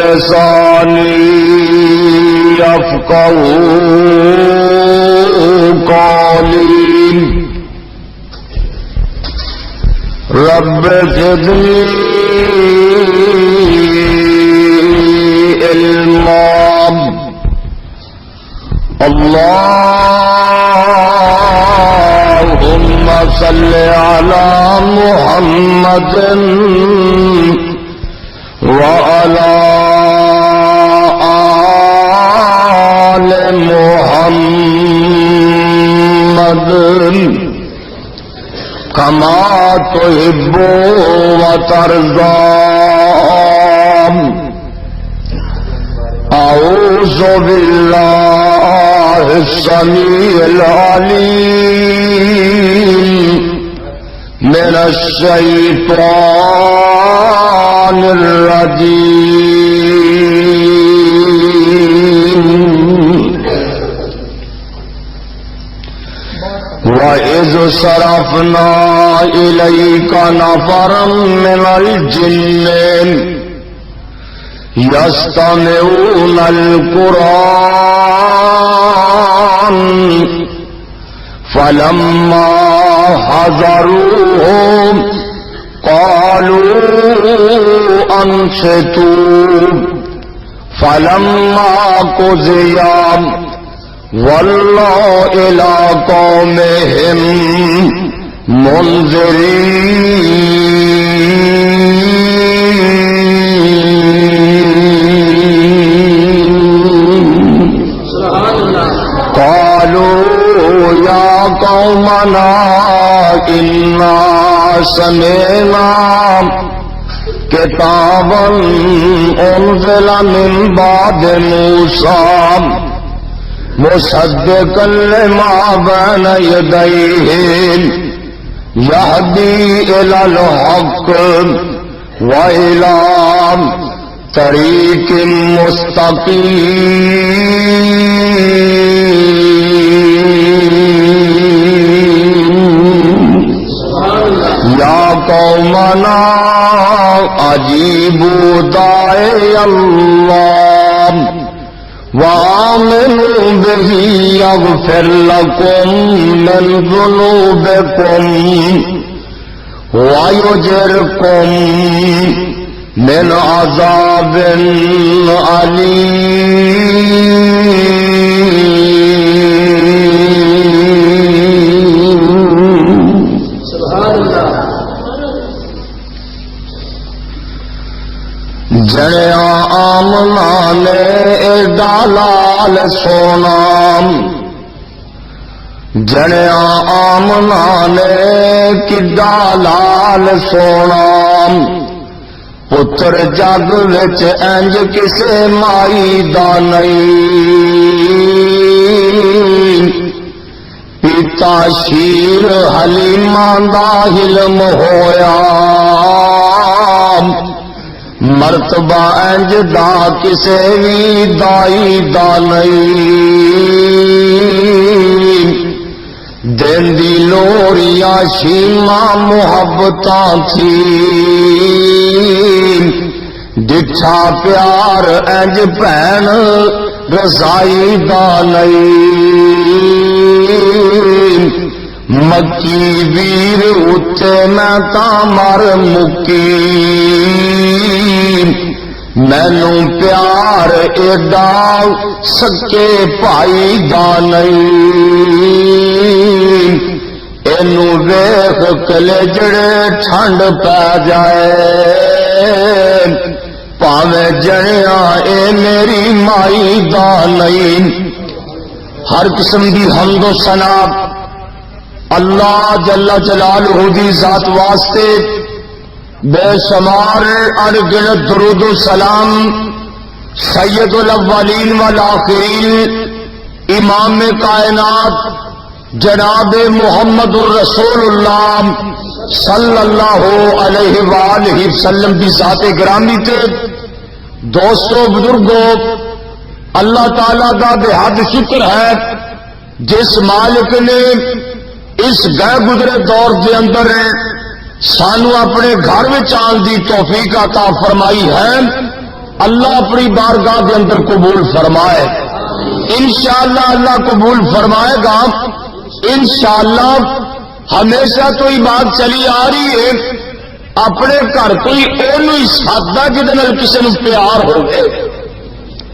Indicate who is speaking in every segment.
Speaker 1: بلسانی یفقهوا قولی رب زدنی علما اللهم صل على محمد وعلى آل محمد كما تحب وترضى أعوذ بالله السميع العليم من الشيطان الرجيم وَإِذْ صَرَفْنَا إِلَيْكَ نَفَرًا مِنَ الْجِنِّ يَسْتَمِعُونَ الْقُرْآنَ فَلَمَّا حَضَرُوهُ قَالُوا أَنصِتُوا فَلَمَّا قُضِيَ وَلَّوْا إِلَى قَوْمِهِمْ مُنذِرِينَ قَالُوا يَا قَوْمَنَا إِنَّا سَمِعْنَا كِتَابًا أُنزِلَ مِن بَعْدِ مُوسَىٰ مصدقا لما بين يديه يهدي إلى الحق وإلى طريق مستقيم يا قومنا أجيبوا داعي الله وآمنوا به يغفر لكم من ذنوبكم ويجركم من عذاب أليم سبحان الله جڑیا آمنا نے ڈالال سونا جڑیا آمنا نے کڈا لال سونا پتر جگ وچ انج کسے مائی دا نہیں پیتا شیر حلیماں دا حلم ہویا مرتبہ انج دا کسے بھی دائی دا نہیں دن دی لوڑیا شیما محبتاں تھی ڈٹھا پیار انج بہن رضائی دا نہیں مکی ویر اتے میں تامر مکی مینو پیار ایڈا سکے پائی دا نہیں اینو ویخ کلیجڑے ٹھنڈ پہ جائے پاوے جڑیا اے میری مائی دا نہیں ہر قسم دی حمد و ثنا اللہ جل جلالہ دی ذات واسطے بے شمار انگنت درود و سلام سید الاولین والآخرین امام کائنات جناب محمد الرسول اللہ صلی اللہ علیہ وآلہ وسلم کی ذات گرامی تے دوستوں بزرگوں اللہ تعالیٰ کا بے حد شکر ہے جس مالک نے اس گئے گزرے دور کے اندر سانو اپنے گھر میں آن دی توفیق عطا فرمائی ہے اللہ اپنی بارگاہ کے اندر قبول فرمائے. انشاءاللہ اللہ قبول فرمائے گا. انشاءاللہ ہمیشہ تو یہ بات چلی آ رہی ہے اپنے گھر کوئی اونوں سادہ جہاں کسی نے پیار ہو گئے.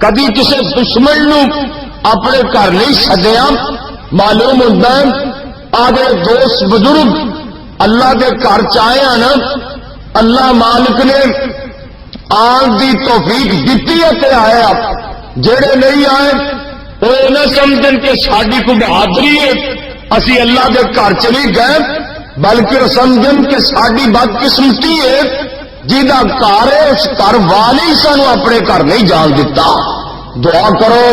Speaker 1: کدی کسی دشمن نو اپنے گھر نہیں سدیا. معلوم ہوتا ہے آگے دوست بزرگ اللہ کے گھر چاہے نا اللہ مالک نے آن دی توفیق دیتی ہے کہ آئے. جڑے نہیں آئے وہ نہ سمجھن کہ ساری کو بہادری ہے اسی اللہ کے گھر چلی گئے، بلکہ سمجھن کہ ساری بدقسمتی ہے جہاں گھر ہے اس گھر والے سانو اپنے گھر نہیں جان دیتا. دعا کرو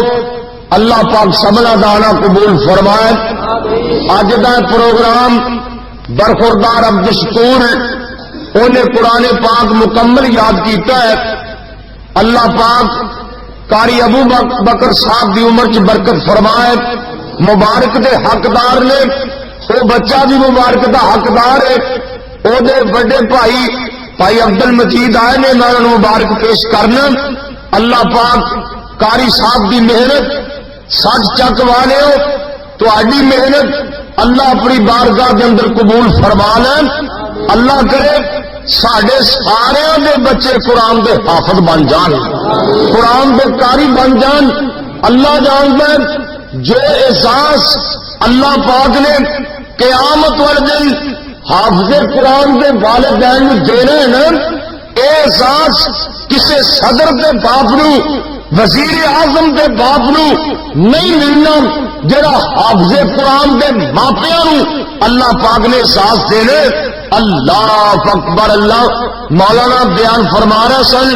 Speaker 1: اللہ پاک سبنا دانا قبول فرمائے. اج دا پروگرام برخوردار عبدالشکور انہیں قرآن پاک مکمل یاد کیتا ہے. اللہ پاک قاری ابو بکر صاحب دی عمر چ برکت فرمائے. مبارک دے حقدار نے وہ بچہ بھی مبارک دا حقدار ہے. وہ دے بڑے بھائی عبد المجید آئے نے میں انہوں مبارک پیش کرنا. اللہ پاک قاری صاحب دی محنت سچ چک والے ہو تو آڈی محنت اللہ اپنی بارگاہ کے اندر قبول فرما لیں. اللہ کرے ساڈے سارے دے بچے قرآن دے حافظ بن جان، قرآن دے قاری بن جان. اللہ جانتا ہے جو احساس اللہ پاک نے قیامت والے دن حافظ قرآن دے والدین دینا ہے نا، احساس کسے صدر دے باپ نو وزیر اعظم دے باپ نو نہیں ملنا جڑا حافظ قرآن دے ماپیاں نو اللہ پاک نے احساس دینے. اللہ اکبر. اللہ مولانا بیان فرما رہے سن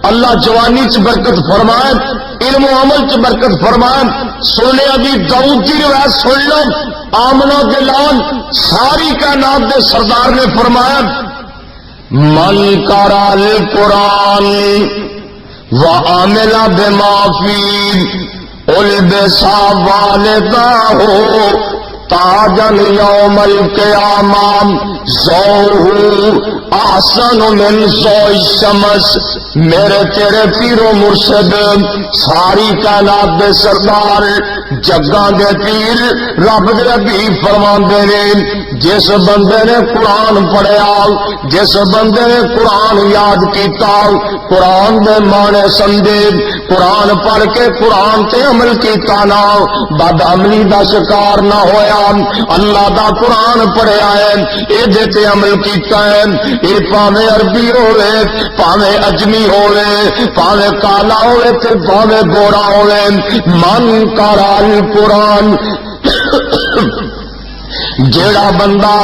Speaker 1: اللہ جوانی چ برکت فرمائے، علم و عمل چ برکت فرمائے. سونے ابھی داؤد کی روایت سن لو. آمنہ دلان ساری کائنات دے سردار نے فرمایا من قرأ القرآن وعمل بما فيه البس والداه تاجا یوم القیامہ ضوء احسن من ضوء الشمس. میرے تیرے پیر و مرشد ساری کائنات دے سردار جگاں دے پیر رب دے حبیب فرماندے نے جس بندے نے قرآن پڑھیا، جس بندے نے قرآن یاد کیتا، قرآن دے معنی سمجھے، قرآن پڑھ کے قرآن تے عمل کیتا نہ بد عملی دا شکار نہ ہویا، اللہ دا قرآن پڑھیا ہے اے تے عمل کیتا ہے، اے پاویں عربی ہوے پاویں اجمی ہوے پاویں کالا ہوے تے پاویں گورا ہوے. من قرأ القرآن جیڑا بندہ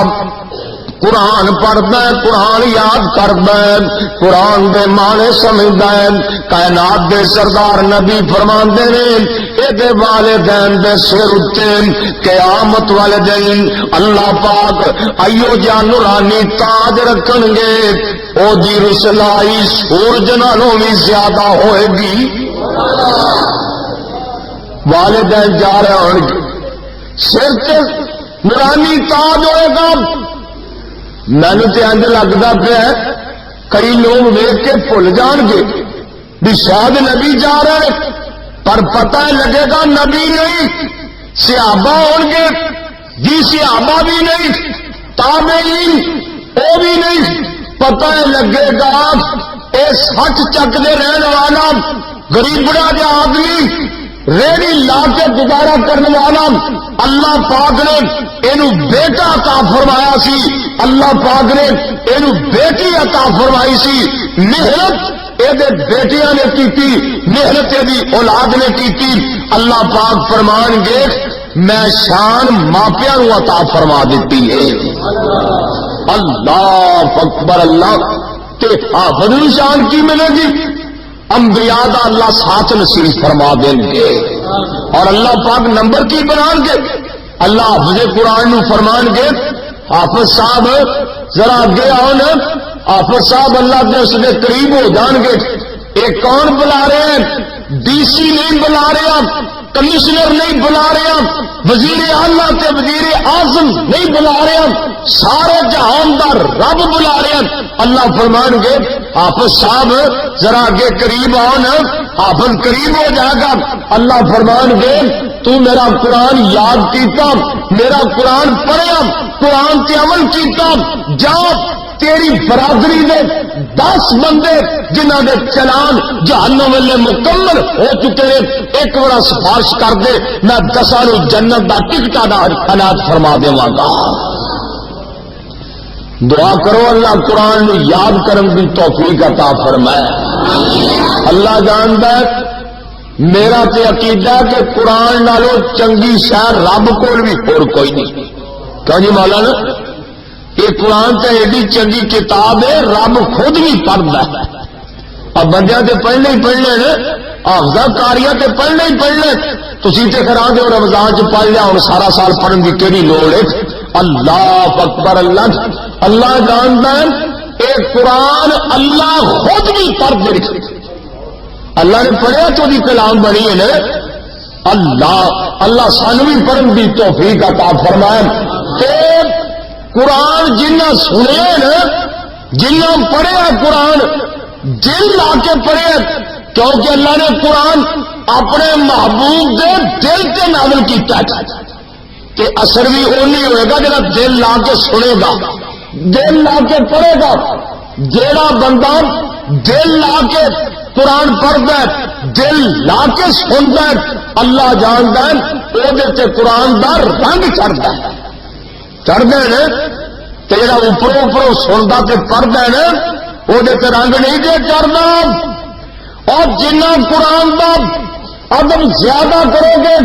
Speaker 1: قرآن پڑھتا ہے، قرآن یاد کرتا ہے، قرآن دے معنی سمجھتا ہے. کائنات دے سردار نبی فرماندے نے اے والدین دے سر اتے قیامت والے دن اللہ پاک ایو جا نورانی تاج رکھن گے او دی رسلائی سورج نالوں بھی زیادہ ہوئے گی. والدین جا رہے ہوں گے سر تے نورانی تاج ہوئے گا. مینو تو انج لگتا پیا کئی لوگ ویک کے بھول جان گے بھی شاید نبی جا رہے پر پتہ لگے گا نبی نہیں صحابہ ہون گے جی صحابہ بھی نہیں تابعین وہ بھی نہیں. پتہ لگے گا اے سچ چک دے رہن والا غریبڑا جا آدمی ریڑی لا کے گزارا کرنے والا اللہ پاک نے اینو بیٹا عطا فرمایا سی، اللہ پاک نے اینو بیٹی عطا فرمائی سی. محنت اے دے بیٹیاں نے کیتی، محنت دی اولاد نے کیتی. اللہ پاک فرمان گے میں شان ماپیاں نو عطا فرما دیتی ہے. اللہ اکبر. اللہ تے حافظ شان کی ملے گی انبیاء دا اللہ ساتھ نصیب فرما دیں گے. اور اللہ پاک نمبر کی بنان گے اللہ حافظ قرآن نو فرمان گے حافظ صاحب ذرا اگے آؤ نا. حافظ صاحب اللہ کے اس کے قریب ہو جان گے. ایک کون بلا رہے ہیں؟ ڈی سی نہیں بلا رہے ہیں، کمشنر نہیں بلا رہے ہیں، وزیر اعلیٰ تے وزیر اعظم نہیں بلا رہے ہیں، سارے جہان دا رب بلا رہے ہیں۔ اللہ فرمان گے حافظ صاحب ذرا آگے قریب آؤ نا، حافظ قریب ہو جائے گا۔ اللہ فرمان گے تو میرا قرآن یاد کیتا، میرا قرآن پڑھیا، قرآن تے عمل کیتا، جا تیری برادری دے 10 بندے جنہاں دے چلان جہنم والے مکمل ہو چکے ہیں، ایک بڑا سفارش کر دے، میں 10 نو جنت دا ٹکٹ دا عنایت فرما دیواں گا۔ دعا کرو اللہ قرآن نو یاد کرن دی توفیق عطا فرمائے۔ اللہ جاندا ہے میرا تے عقیدہ کہ قرآن نالوں چنگی شے رب کول بھی اور کوئی نہیں۔ کہ جی مولانا یہ قرآن تے ایڈی چنگی کتاب ہے، رب خود بھی پڑھتا ہے۔ اب بندیاں تے پڑھنے ہی پڑھنے نے، حافظہ کاریاں تے پڑھنے ہی پڑھنے، تسی تے کرا دے رمضان چ پڑھ لیا، ہن سارا سال پڑھن دی کیڑی لوڑ ہے؟ اللہ اکبر، اللہ جانتا ہے اے قرآن اللہ خود بھی پڑھ دے، اللہ نے پڑھیا تو دی کلام بنی ہے نا۔ اللہ سانو بھی پڑھن دی توفیق عطا فرمائے۔ قرآن جنہ سنے نا، جنہ پڑھیا قرآن دل لا کے پڑھے، کیونکہ اللہ نے قرآن اپنے محبوب دے دل کے نازل کیتا ہے، کہ اثر بھی اونی ہوئے گا جڑا دل لا کے سنے گا، دل لا کے پڑھے گا۔ جیڑا بندہ دل لا کے قرآن پڑھتا ہے، دل لا کے سنتا ہے، اللہ جانتا ہے وہ قرآن دا رنگ چڑھتا ہے، چڑھتے ہیں تو جا اوپروں اوپروں سنتا تے پڑھتا ہے نا وہ رنگ نہیں دے چڑھتا۔ اور جنہ قرآن دا ادب زیادہ کرو گے،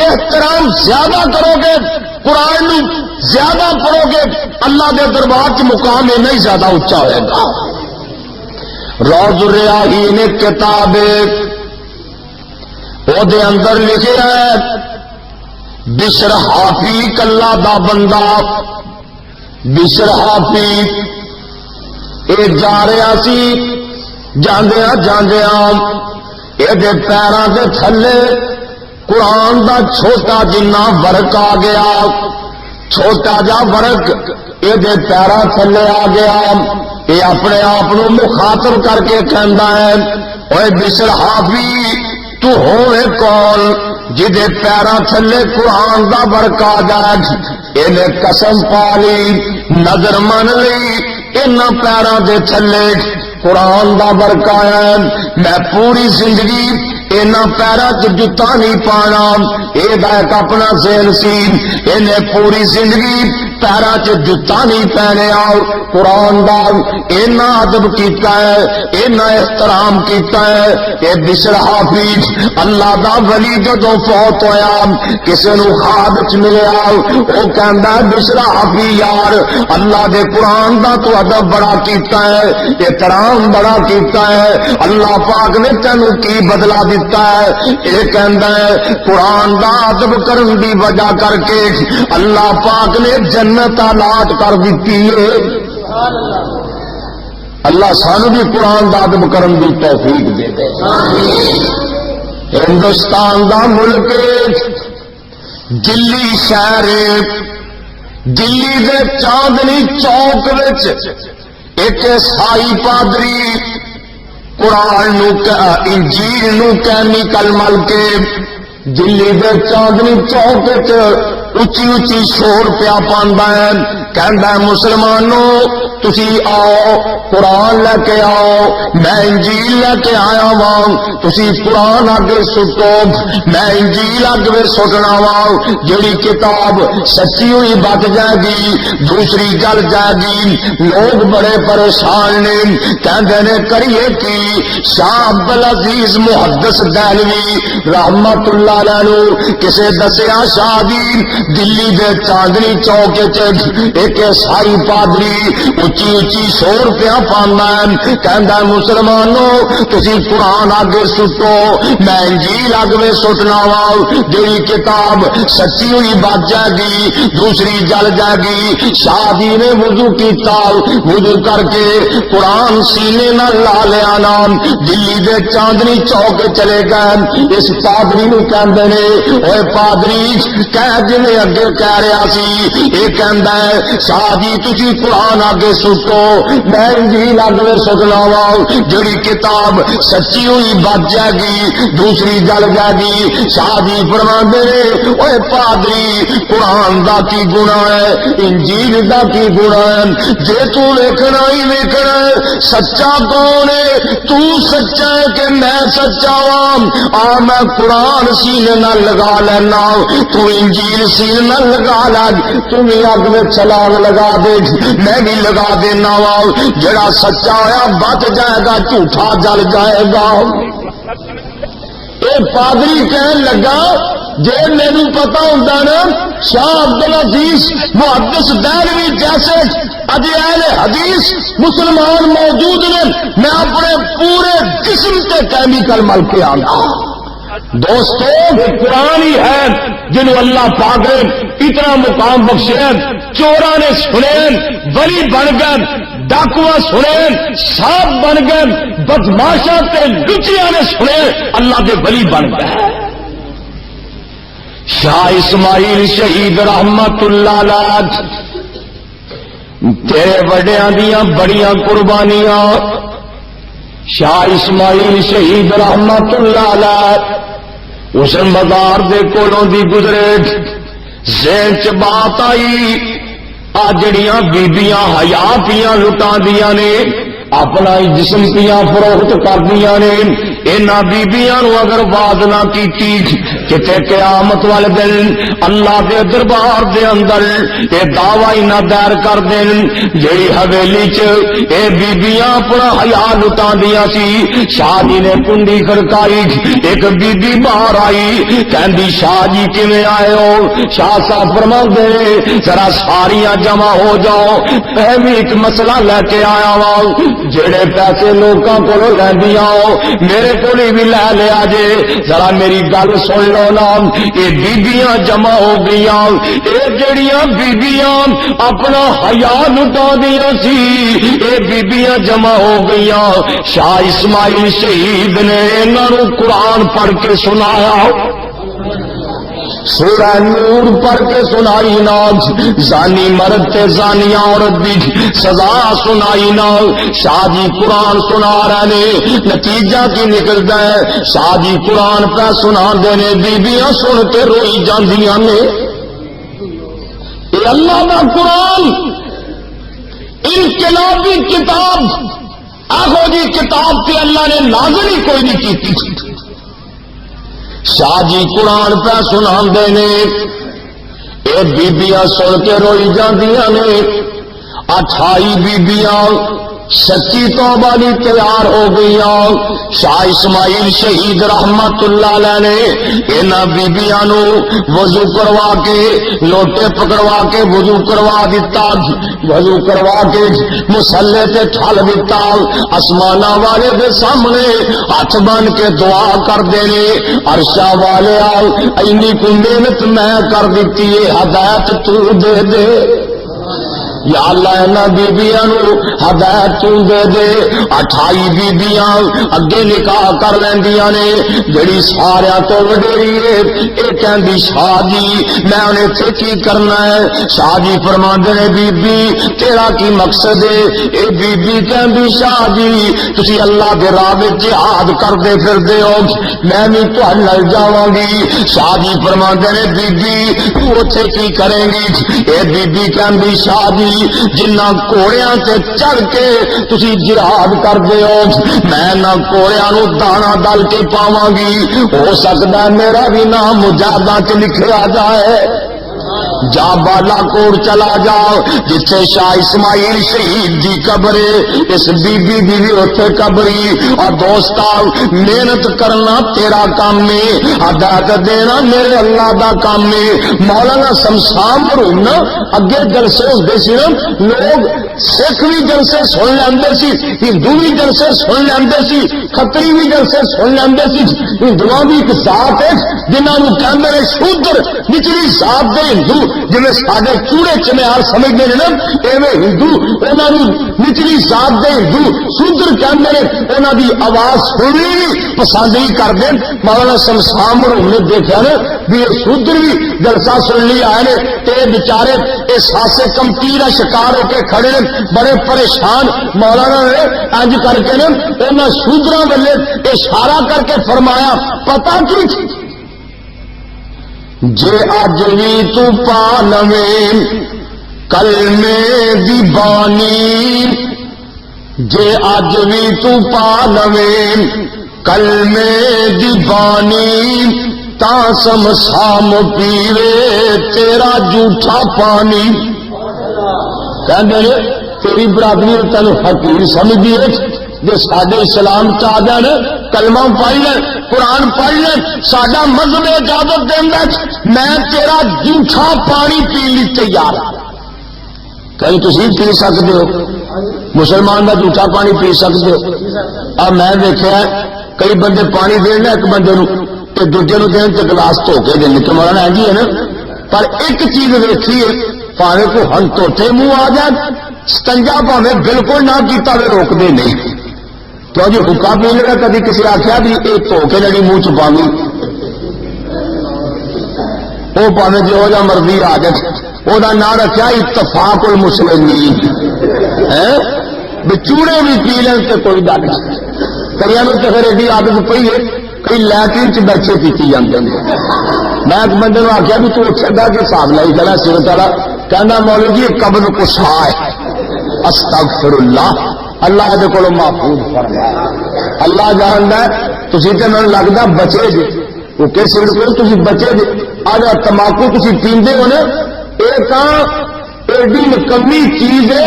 Speaker 1: احترام زیادہ کرو گے، قرآن نو زیادہ پڑھو گے، اللہ دے دربار کے مقام اتنا ہی زیادہ اونچا ہوئے گا۔ روض الریاحین کتاب وہ دے اندر لکھے ہے بشر حافی کلا دا بندہ، بشر حافی اے جا رہا سی، جاندیاں جاندیاں اے دے پیراں دے تھلے قرآن دا چھوٹا جنہ ورق آ گیا، چھوٹا جا ورق اے دے پیراں تھلے آ گیا۔ اے اپنے آپ نو مخاطب کر کے کہندا ہے اوے بشر حافی تو ہوئے کون جدے پیراں تھلے قرآن دا ورق آ جائے؟ اینے قسم پا لی، نظر من لی، انہاں پیراں دے تھلے قرآن دا ورق آیا ہے، میں پوری زندگی اینا پیرا چ جتا نہیں پانا۔ اے دا ایک اپنا ذہن سی، انہیں پوری زندگی پیرا چ جتا نہیں پہنے، اور قرآن دا اینا ادب کیتا ہے، اینا احترام کیتا ہے۔ اے بشر حافی اللہ دا ولی جدوں فوت ہویا، کسے نو خواب وچ ملیا، او کہندا ہے بشر حافی یار اللہ دے قرآن دا تو ادب بڑا کیتا ہے، احترام بڑا کیتا ہے، اللہ پاک نے تینوں کی بدلا دیتا ہے؟ یہ کہندا ہے قرآن دا ادب کرن دی وجہ کر کے اللہ پاک نے جنت الاٹ کر دیتی ہے۔ اللہ سانو بھی قرآن دا ادب کرن دی توفیق دے دے۔ ہندوستان دا ملک دلی شہر، دلی دے چاندنی چوک وچ ایک عیسائی پادری قرآن نو انجیل نو کیمیکل مل کے دلی دے چاندنی چوک اچھی اچھی شور پیا پاندا ہے، کہندا ہے مسلمانوں تسی آؤ قرآن لے کے آؤ، میں انجیل لے کے آیا واں، تسی قرآن اگے سٹو، میں انجیل اگے سٹنا واں، جڑی کتاب سچی ہوئی بچ جائے گی، دوسری گل جائے گی۔ لوگ بڑے پریشان نے، کہندے نے کریے کی؟ شاہ عبدالعزیز محدث دہلوی رحمت اللہ علیہ کسے دسیا شاہ دی دلی دے چاندنی چوک ایک عیسائی پادری اچھی اچھی سور پیا پانا ہے، کہندا مسلمانوں تسی قرآن آگے سٹو، میں انجیل آگے سٹنا وا، جڑی کتاب سچی ہوئی بچ جائے گی دوسری جل جائے گی۔ شاہ جی نے وضو کیتا، وضو کر کے قرآن سینے نہ لا لیا نام، دلی دے چاندنی چوک چلے گئے۔ اس پادری نو کہندے نے اوے پادری کہہ جویں اگے کہہ رہا سی، یہ کہندا ہے شاہ جی تسی قرآن آگے سٹو، میں انجیل آگے سٹنا وا، جڑی کتاب سچی ہوئی بچ جائے گی دوسری جل جائے گی۔ شاہ جی فرماندے نے اوے پادری قرآن دا کی گناہ ہے، انجیل دا کی گناہ ہے، جے تو ویکھنا ہی ویکھنا ہے سچا کون ہے، تو سچا ہے کہ میں سچا ہوں، آ میں قرآن سینے نہ لگا لینا، تو انجیل سینے نہ لگا ل، تم اگ میں چھلانگ لگا دے میں بھی لگا دینا وا، جڑا سچا ہوا بچ جائے گا جھوٹا جل جائے گا۔ اے پادری کہن لگا جے میرے پتا ہوتا نا شاہ عبدالعزیز محدث دہلوی جیسے اج اہل حدیث مسلمان موجود نے، میں اپنے پورے جسم سے کیمیکل مل کے آنا۔ دوستو قرآن ہی ہے جنہوں اللہ پاک نے اتنا مقام بخشے، چوراں نے سنے ولی بن گئے، ڈاکواں سنے صاحب بن گئے، بدماشاں تے لچیاں نے سنے اللہ دے ولی بن گئے۔ شاہ اسماعیل شہید رحمت اللہ علیہ تیرے وڈیاں دیاں بڑیاں قربانیاں، شاہ اسماعیل شہید رحمت اللہ علیہ اس مزار دے کولوں دی گزرے، ذہن چ بات آئی آ جڑیاں بیبیاں حیا پیاں لٹاں دیاں نے، اپنا جسم پیاں فروخت کر دیاں نے، انہاں بیبیاں نو اگر بات نہ کیتی کتے قیامت والے دن اللہ دے دربار دے اندر اے دعوی نہ دائر کر دین جڑی حویلی چ اے بیبیاں اپنا حیا لٹاں دیاں سی۔ شاہ جی نے کنڈی کھڑکائی، ایک بی بی باہر آئی، کہندی شاہ جی کیویں آئے ہو؟ شاہ صاحب فرماندے ذرا ساریاں جمع ہو جاؤ، میں بھی ایک مسئلہ لے کے آیا وا، جڑے پیسے لوکاں کولوں لیندیاں ہو میرے کول بھی لے لیا جے، ذرا میری گل سن لو نام۔ یہ بیبیاں جمع ہو گئیاں، اے جڑیاں بیبیاں اپنا حیا لٹا دیاں سی، اے بیبیاں جمع ہو گئیاں۔ شاہ اسماعیل شہید نے انہاں نو قرآن پڑھ کے سنایا، سورہ نور پڑھ کے سنائی نا، زانی مرد تے زانی عورت دی سزا سنائی نا۔ شاہ جی قرآن سنا رہے نے، نتیجہ کی نکلتا ہے شاہ جی قرآن پہ سنا دینے بیبیاں سن کے روئی جاندیاں نے۔ اے اللہ دا قرآن انقلابی کتاب، آخو جی کتاب تے اللہ نے نازل ہی کوئی نہیں کی تھی۔ شاہ جی قرآن پہ سنا دینے، اے بیبیاں سن کے روئی جاندیاں نے، 28 بیبیاں سچی توبہ لی تیار ہو گئیاں۔ شاہ اسماعیل شہید رحمت اللہ علیہ نے انہاں بیبیاں نو وضو کروا کے لوٹے پکڑوا کے وضو کروا دیتا، وضو کروا کے مصلے تے ٹھل دیتا، آسماناں والے دے سامنے ہاتھ بن کے دعا کر دینے، عرشاں والے اینی کو محنت میں کر دیتی ہے، ہدایت تو دے دے یا اللہ انہاں بیبیاں نو ہدایت تو دے دے۔ 28 بیبیاں اگے نکاح کر لیندیاں نے، جڑی ساریاں تو وڈیری ہے اے کہندی شاہ جی میں انہیں اتھے کی کرنا ہے؟ شاہ جی فرماندے نے بی بی تیرا کی مقصد ہے؟ اے بی بی کہندی شاہ جی تسی اللہ دے راہ وچ جہاد کردے پھردے ہو، میں بھی تہاڈے نال جاواں گی۔ شاہ جی فرماندے نے بی بی تو اتھے کی کریں گی؟ اے بی بی کہندی شاہ جی جنہ کوڑیاں تے چڑھ کے تسی جہاد کردے ہو میں نہ کوڑیاں نو دانا ڈال کے پاواں گی، ہو سکدا ہے میرا بھی نام مجاہداں تے لکھیا جائے۔ جا بالا کوٹ چلا جا جتھے شاہ اسماعیل شہید دی قبر اس بی بی اتنے قبری اور دوستا محنت کرنا تیرا کام ہے ہدایت دینا میرے اللہ دا کام ہے مولانا شمشان مرحوم نا اگے جلسے ہوتے سی نا لوگ سکھ بھی جلسے سن لیندے سی ہندو بھی جلسے سن لیندے سی کھتری بھی جلسے سن لیندے سی ہندوؤں بھی ایک ذات ہے جنہوں کہندے نے شودر نچلی ذات دے ہندو جویں ساڈے چوڑے چمیار سمجھدے نے نا ایویں ہندو انہاں نوں نچلی ذات دے ہندو شودر کہندے نے انہاں دی آواز سننی پسند نہیں کردے مولانا شمشان مرحوم نے دیکھا نا بھی یہ شودر بھی جلسہ سننی آئے نے تے بیچارے اس حادثے کمکی دا شکار ہو کے کھڑے نے بڑے پریشان مولانا نے انج کر کے نا انہاں شودراں والے اشارہ کر کے فرمایا پتہ کی جے اج وی تو پا لویں کلمے دی بانی جے اج وی تو پا لویں کلمے دی بانی تا سمسام پیوے تیرا جھوٹا پانی کہندے نے تیری برادری تینوں حقیر سمجھی ہے جو ساڈے اسلام چاہ جان کلمہ پڑھ لیں قرآن پڑھ لیں ساڈا مذہب اجازت دینا میں تیرا جھوٹا پانی پی لی تیار کہیں تسی پی سکتے ہو مسلمان کا جھوٹا پانی پی سکتے ہو اب میں دیکھا کئی بندے پانی دینا ایک بندے نو تے دوجے نو دین تے گلاس دھو کے دیں تو مولانا ہے جی ہے نا پر ایک چیز دیکھی ہے پاوے کو ہن توتے منہ آ جائے ستنجا پاوے بالکل نہ کیتا وے روک دے نہیں تو جو حکا پینے کا کدی کسی آخیا بھی یہ دھو کے لڑی منہ چھپاوی وہ پاوے جو جا مرضی آ جائے وہ نام رکھا اتفاق المسلمین چوڑے بھی پی لیں تو کوئی گل نہیں کئی تو پھر ایڈی عادت پی ہے کئی لیٹرین چ بیٹھے پیتی جاتے ہیں میں ایک بندے نے آخیا بھی تو چڑھا کے حساب لائی چلا سر تارا کہنا مولوی جی یہ قبر کسا ہے استغفر اللہ اللہ دے کولوں محفوظ فرمایا اللہ جاندا ہے تسی تے مینوں لگدا بچے جے وہ کس سر کو تسی بچے جے آ جا تماکو تسی پیندے ہو نا یہ تو ایڈی نکمی چیز ہے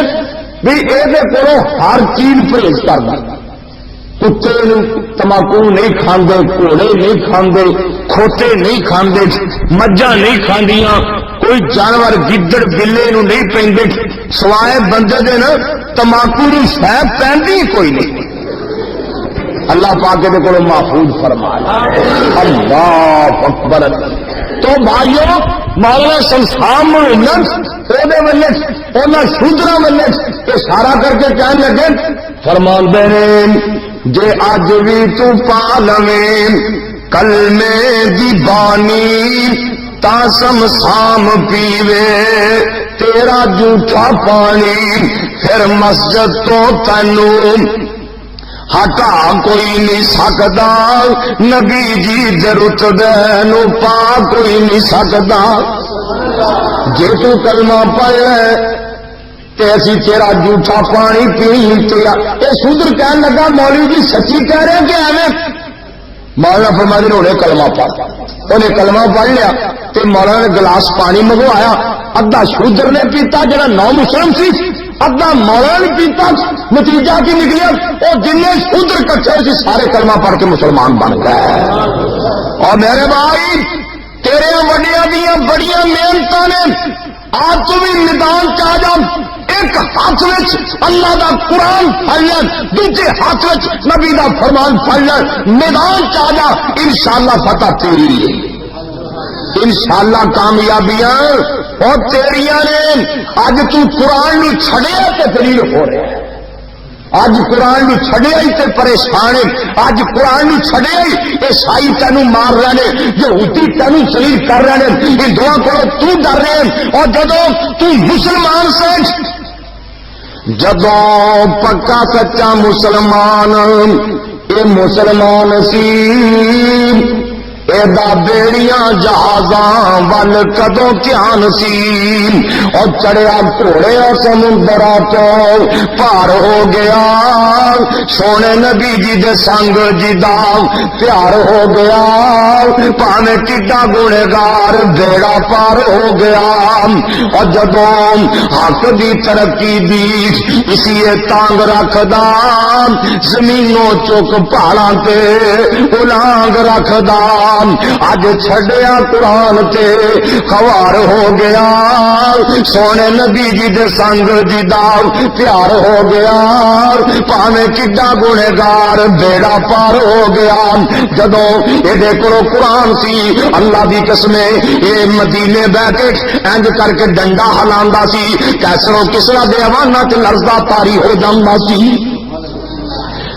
Speaker 1: بھی یہ ہر چیز پرہیز کرنا کتے تماکو نہیں کھاندے گھوڑے نہیں کھاندے کھوتے نہیں کھاندے مجھاں نہیں کھاندیاں کوئی جانور گدڑ بلے نو نہیں پیندے سوائے بندے دے نا تماکو دی شے پیندی کوئی نہیں اللہ پاک دے کولوں محفوظ فرمایا اللہ اکبر تو بھائیو مولانا شمشان مرحوم شودرا والے اشارہ کر کے کہنے لگے فرماندے نے جے اج بھی تو پا لویں کلمے دی بانی تا شمشان پیوے تیرا جھوٹا پانی پھر مسجد تو تینوں ہٹا کوئی نہیں سکتا نبی جی دے رتبے نو پا کوئی نہیں سکتا جے تو کلمہ پڑھ لے تے اسی تیرا جھوٹا پانی پی لیا یہ سودر کہنے لگا مولوی جی سچی کہہ رہے ہیں کہ ایویں مولانا فرمایا نے انہیں کلمہ پڑھ انہیں کلمہ پڑھ لیا تے مولانا نے گلاس پانی منگوایا ادھا شودر نے پیتا جڑا نو مسلم سی ادھا مولانا نے پیتا نتیجہ کی نکلیا وہ جن شودر کٹھے سی سارے کلمہ پڑھ کے مسلمان بن گئے اور میرے بھائی تیرے وڈیاں دیاں بڑیاں محنتاں نے آج تو بھی میدان چاہ جا ایک ہاتھ وچ اللہ دا قرآن پڑھ لے دوسرے ہاتھ وچ نبی دا فرمان پڑھ لے میدان چاہ جا انشاءاللہ فتح تیری ہے انشاءاللہ کامیابیاں اور تیریاں نے اج تو قرآن نو چھڑیا تے دلیل ہو رہے ہیں اج قرآن نو چھڑیا ہی تے پریشان ہے اج قرآن نو چھڑیا ہی عیسائی تینوں مار رہے ہیں یہودی تینوں ذلیل کر رہے ہیں ہندوؤں کو تو ڈر رہے ہیں اور جدوں تو مسلمان سے جدوں پکا سچا مسلمان اے مسلمان سی اے گھوڑے دا بیڑیاں جہازاں ول کدوں دھیان سی اور چڑھیا گھوڑے سمندراں تو پار ہو گیا سونے نبی جی دے سنگ جی دا پیار ہو گیا پاویں کڈا گنہگار بیڑا پار ہو گیا اور جدوں حق دی ترقی دی اسی تانگ رکھدا زمینوں چک پہاڑاں تے الانگ رکھدا اج چھڈیا قرآن تے خوار ہو گیا سونے نبی جی دے سنگ جی دا پیار ہو گیا پاویں کڈا گنہگار بیڑا پار ہو گیا جدوں ایدے کولوں قرآن سی اللہ دی قسم اے مدینے بیٹھ کے انج کر کے ڈنڈا ہلاندا سی کیسروں کسرا دے عواناں تے لرزدا تاری ہو جاندا سی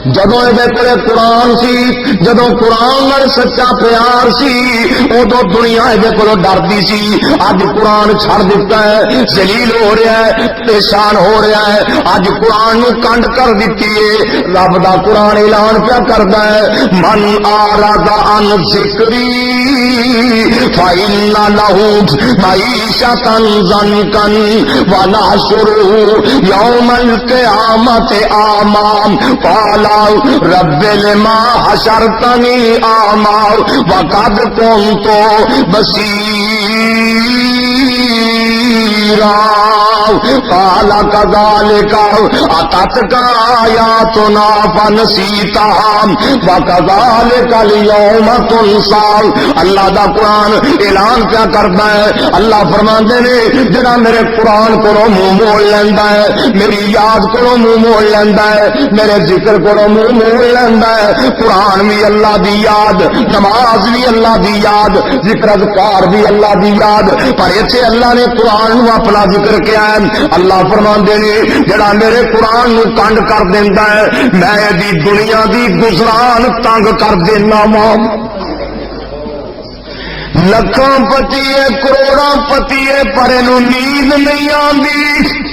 Speaker 1: جدوں یہ قرآن سی جدوں قرآن نال سچا پیار سی ادو دنیا یہ کو ڈردی سی اج قرآن چھڑ دیتا ہے ذلیل ہو رہا ہے پریشان ہو رہا ہے اج قرآن نو کنڈ کر دیتی ہے رب دا قرآن اعلان کیا کردا ہے من اعرض عن ذکری فإن له معیشۃ ضنکا ونحشره یوم القیامۃ اعمی قال رب لما حشرتنی اعمی وقد كنت بصیرا قال كذلك اتتك آیاتنا فنسیتها وكذلك اليوم تنسى اللہ دا قرآن اعلان کیا کرتا ہے اللہ فرماندے نے جڑا میرے قرآن کو منہ موڑ لیندا ہے میری یاد کو منہ موڑ لیندا ہے میرے ذکر کو منہ موڑ لیندا ہے قرآن بھی اللہ دی یاد نماز بھی اللہ دی یاد ذکر اذکار بھی اللہ دی یاد پر ایتھے اللہ نے قرآن نو اپنا ذکر کیا ہے اللہ فرماندے نے جڑا میرے قرآن نو کنڈ کر دیندا ہے میں دی دنیا دی گزران تنگ کر دینا ماں لکھاں پتی ہے کروڑاں پتی ہے پر اینو نیند نہیں آندی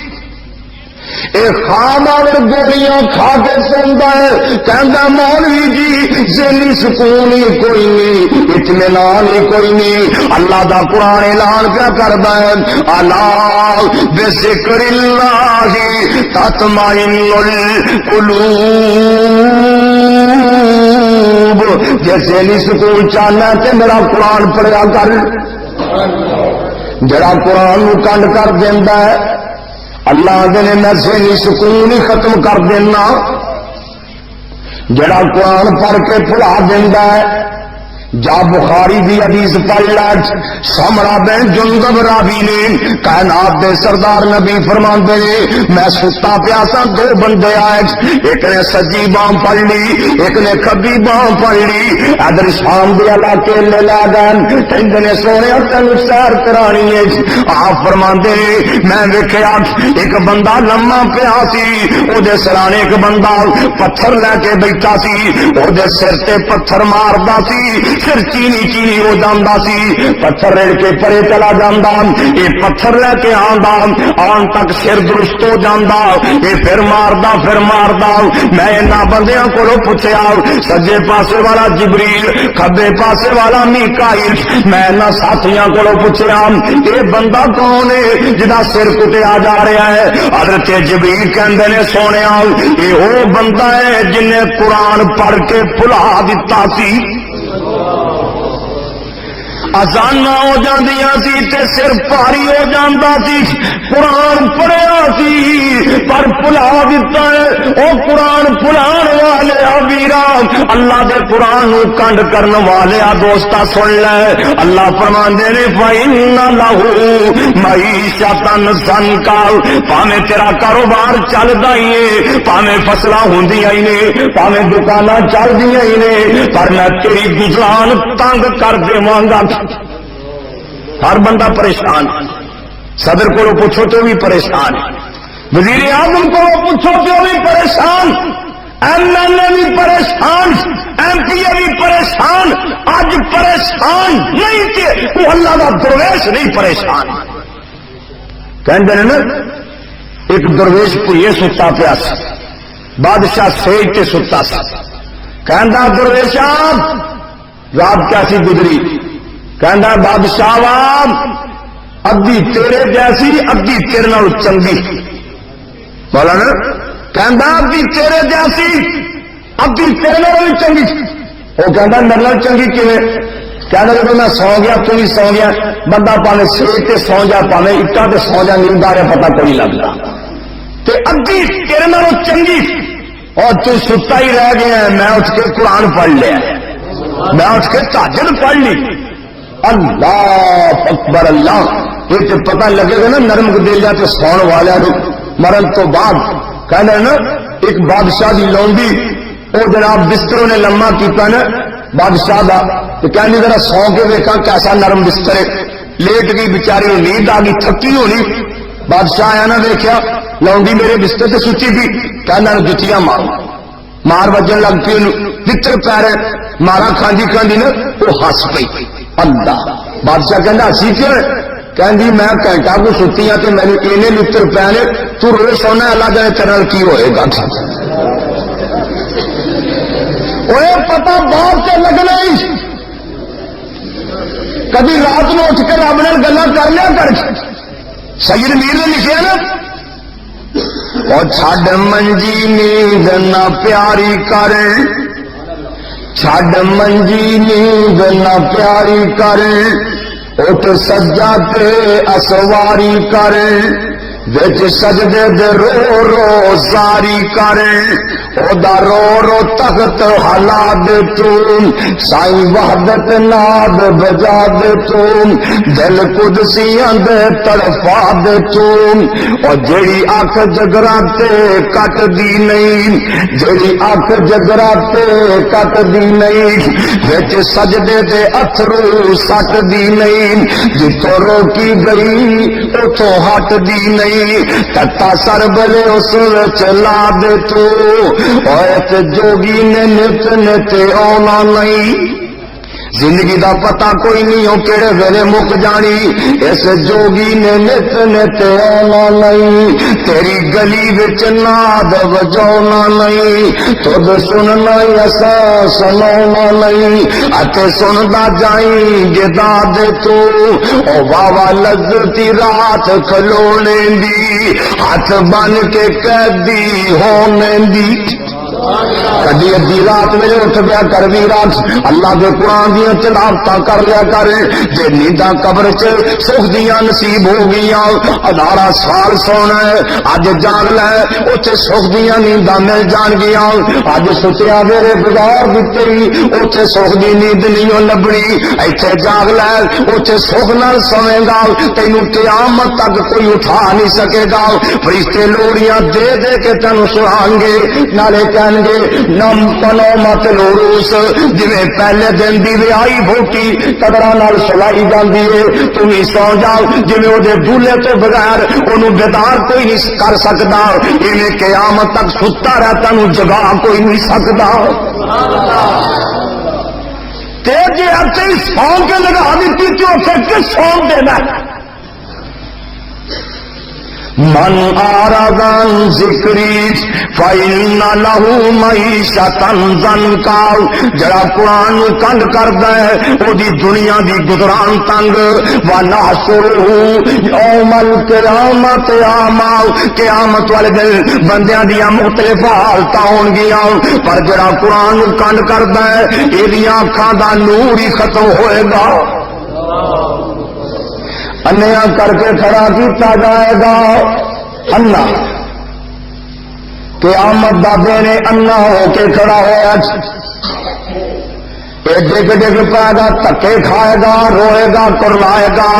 Speaker 1: خواب اور گولیاں کھا کے سوندا ہے کہندا مولوی جی ذہنی سکون ہی کوئی نہیں اطمینان ہی کوئی نہیں اللہ دا قرآن اعلان کیا کردا ہے الا بذکر اللہ تطمئن القلوب جے ذہنی سکون چاہنا ہے تے میرا قرآن پڑھیا کر جڑا قرآن نو کنڈ کر دیندا ہے اللہ دے میں ذہنی سکون ہی ختم کر دینا جڑا قرآن پڑھ کے بھلا دینا ہے جا بخاری دی حدیث پڑھ لج سمرا بن جندب راوی نے کائنات دے سردار نبی فرماندے نے میں ستا پیاسا دو بندے آئے ایک نے سجی بام پڑھ لی ایک نے کبھی بام پڑھ لی ادھر شام دے علاقے لے لا گئے کہندے نے سونے تین سیر کرانی ہے آپ فرماندے نے میں ویکھیا ایک بندہ لما پیا سی او دے سرانے ایک بندہ پتھر لے کے بیٹھا سی او دے سر تے پتھر ماردا سی پھر چینی چینی ہو جاندہ سی پتھر ریڑ کے پرے چلا جاندہ یہ پتھر لے کے آندہ آن تک سر درست ہو جاندہ یہ پھر ماردہ میں انہاں بندیاں کو پوچھیا سجے پاسے والا جبریل کھبے پاسے والا میکائیل میں انہاں ساتھیاں کو پوچھیا یہ بندہ کون ہے جدا سر کٹیا جا رہا ہے حضرت جبریل کہندے نے سونے یہ وہ بندہ ہے جن نے قرآن پڑھ کے بھلا دتا سی ازانا ہو جاندیاں سی تے سر پاری ہو جاندا سی قرآن پڑھیا سی پر بھلا دتا ہے او قرآن بھلان والے ویرا اللہ دے قرآن نو کنڈ کرن والے دوستا سن لے اللہ فرماندے نے فإن لہ معیشۃ ضنکا پاویں تیرا کاروبار چلدا ہی ہے پاویں فصلاں ہوندیاں ہی نے پاویں دکاناں چلدیاں ہی نے پر میں تیری گزران تنگ کر دیواں گا ہر بندہ پریشان صدر کو پوچھو تو بھی پریشان وزیر اعظم کو پوچھو تو بھی پریشان ایم ایل اے بھی پریشان ایم پی اے بھی پریشان آج پریشان نہیں تھے وہ اللہ کا درویش نہیں پریشان کہتے ہیں نا ایک درویش پوئے ستا پیا بادشاہ سیج کے ستا سا کہندا درویشا رات کیسی گزری؟ کہنا بادشاہ ادھی تیرے جیسی ادھی تیرے نال چنگی. مولانا کہنا ادھی تیرے جیسی ادھی تیرے نال بھی چنگی. وہ کہنا میرے نال چنگی کیویں؟ کہنا جب میں سو گیا تو بھی سو گیا. بندہ پاوے سیٹ تے سو جا پاوے اٹا تے سو جا نیند آ رہا پتہ کوئی نہیں لگتا. تے ادھی تیرے نال چنگی اور تو ستا ہی رہ گیا. میں اٹھ کے قرآن پڑھ لیا, میں اٹھ کے تہجد پڑھ لی. اللہ اکبر اللہ. یہ تو پتہ لگے گا نا نرم دلیا تے سون والا مرن تو بعد. کہنا نا ایک بادشاہ دی لونڈی وہ جناب بستروں نے لما کیتا نا بادشاہ دا تو کہنی ذرا سو کے دیکھا کیسا نرم بستر ہے. لیٹ گئی بیچاری نو نیند آ گئی تھکی ہونی. بادشاہ آیا نہ دیکھا لونڈی میرے بستر سے سچی تھی. کہنا جتیاں مار وجن لگ پی پتر پیر مارا کھاندی کھاندی نا وہ ہس پئی. اللہ بادشاہ کہنا ہسی کیوں ہے؟ کہندی میں گھنٹہ کو ستی ہوں تو میرے اینے لتر پے تو روز سونا اللہ جانے کرنا کی ہوئے گا. پتا باپ سے لگنا ہی کبھی رات میں اٹھ کے رب نے گلا کر لیا کر. سید میر نے لکھا نا اور چھڈ منجی نیند نہ پیاری کر, چھڈ منجی نیند نہ پیاری کر, اٹھ سجا تے اسواری کر, وچ سجدے دے رو رو زاری کر, او دا رو رو تخت ہلا دے تم, سائی وحدت ناد بجا دے تم, دل قدسیاں دے تڑفا دے تم. او جیڑی اکھ جگراتے کٹ دی نہیں, جیڑی اکھ جگراتے کٹ دی نہیں, وچ سجدے دے اتھرو سٹ دی نہیں, جتوں روکی گئی اتوں ہٹ دی نہیں, تتا سر بلے اس چلا دے تو, اور جوگی نے نت نت آنا نہیں. زندگی دا پتہ کوئی نہیں ہو کہڑے ویلے مک جانی, اس جوگی نے نت نت آنا نہیں. تیری گلی وچ ناد وجانا نہیں, تد سننا ایسا سنانا نہیں, اتے سندا جائیں گدا دے تو, او واوا لذتی رات کھلونے دی, ہاتھ بن کے قیدی ہونے دی. کدی ادھی رات میرے اٹھ گیا کر بھی رات اللہ کے قرآن دیا تلاوت کر لیا کر. جے نینداں قبر چ سکھ دیا نصیب ہو گئی 18 سال سونا ہے, اج جاگ لے اتنے سکھ دیا نینداں مل جان گیا. اج سوچیا میرے گزار دیتے اتنے سکھ دی نیند نہیں لبنی, ایتھے جاگ لے اتنے سکھ نال سوے گا, تینوں قیامت تک کوئی اٹھا نہیں سکے گا. فرشتے لوڑیاں دے دے کے تینوں سنان گے, نالے گے نم پنو مت لوروس, جی پہلے دن کی ویائی بوٹی قدرہ نال سلائی جاتی ہے, تم ہی سو جاؤ جی وہ دولے تو بغیر انہوں بیدار کوئی نہیں کر سکتا, انہیں قیامت تک ستا رہتا انہوں جگا کوئی نہیں سکتا. جی ارچے سو کے لگا دیتی تو پھر کس سو دینا. من آرادان ذکری فَإِنَّ لَهُ مَعِيشَةً ضَنْكَا, جڑا قرآن کنڈ کردا ہے او دی دنیا دی گزران تنگ. وَنَحْشُرُهُ يَوْمَ الْقِيَامَةِ أَعْمَىٰ, قیامت والے دن بندیاں دیاں مختلف حالتاں ہون گیاں, پر جڑا قرآن کنڈ کردا ہے ایدیاں اکھاں دا نور ہی ختم ہوئے گا. انیا کر کے کھڑا کیتا جائے گا انا, قیامت دا دن انا ہو کے کھڑا ہوا, ڈگ ڈگ پائے گا, تکے کھائے گا, روئے گا, کرلائے گا.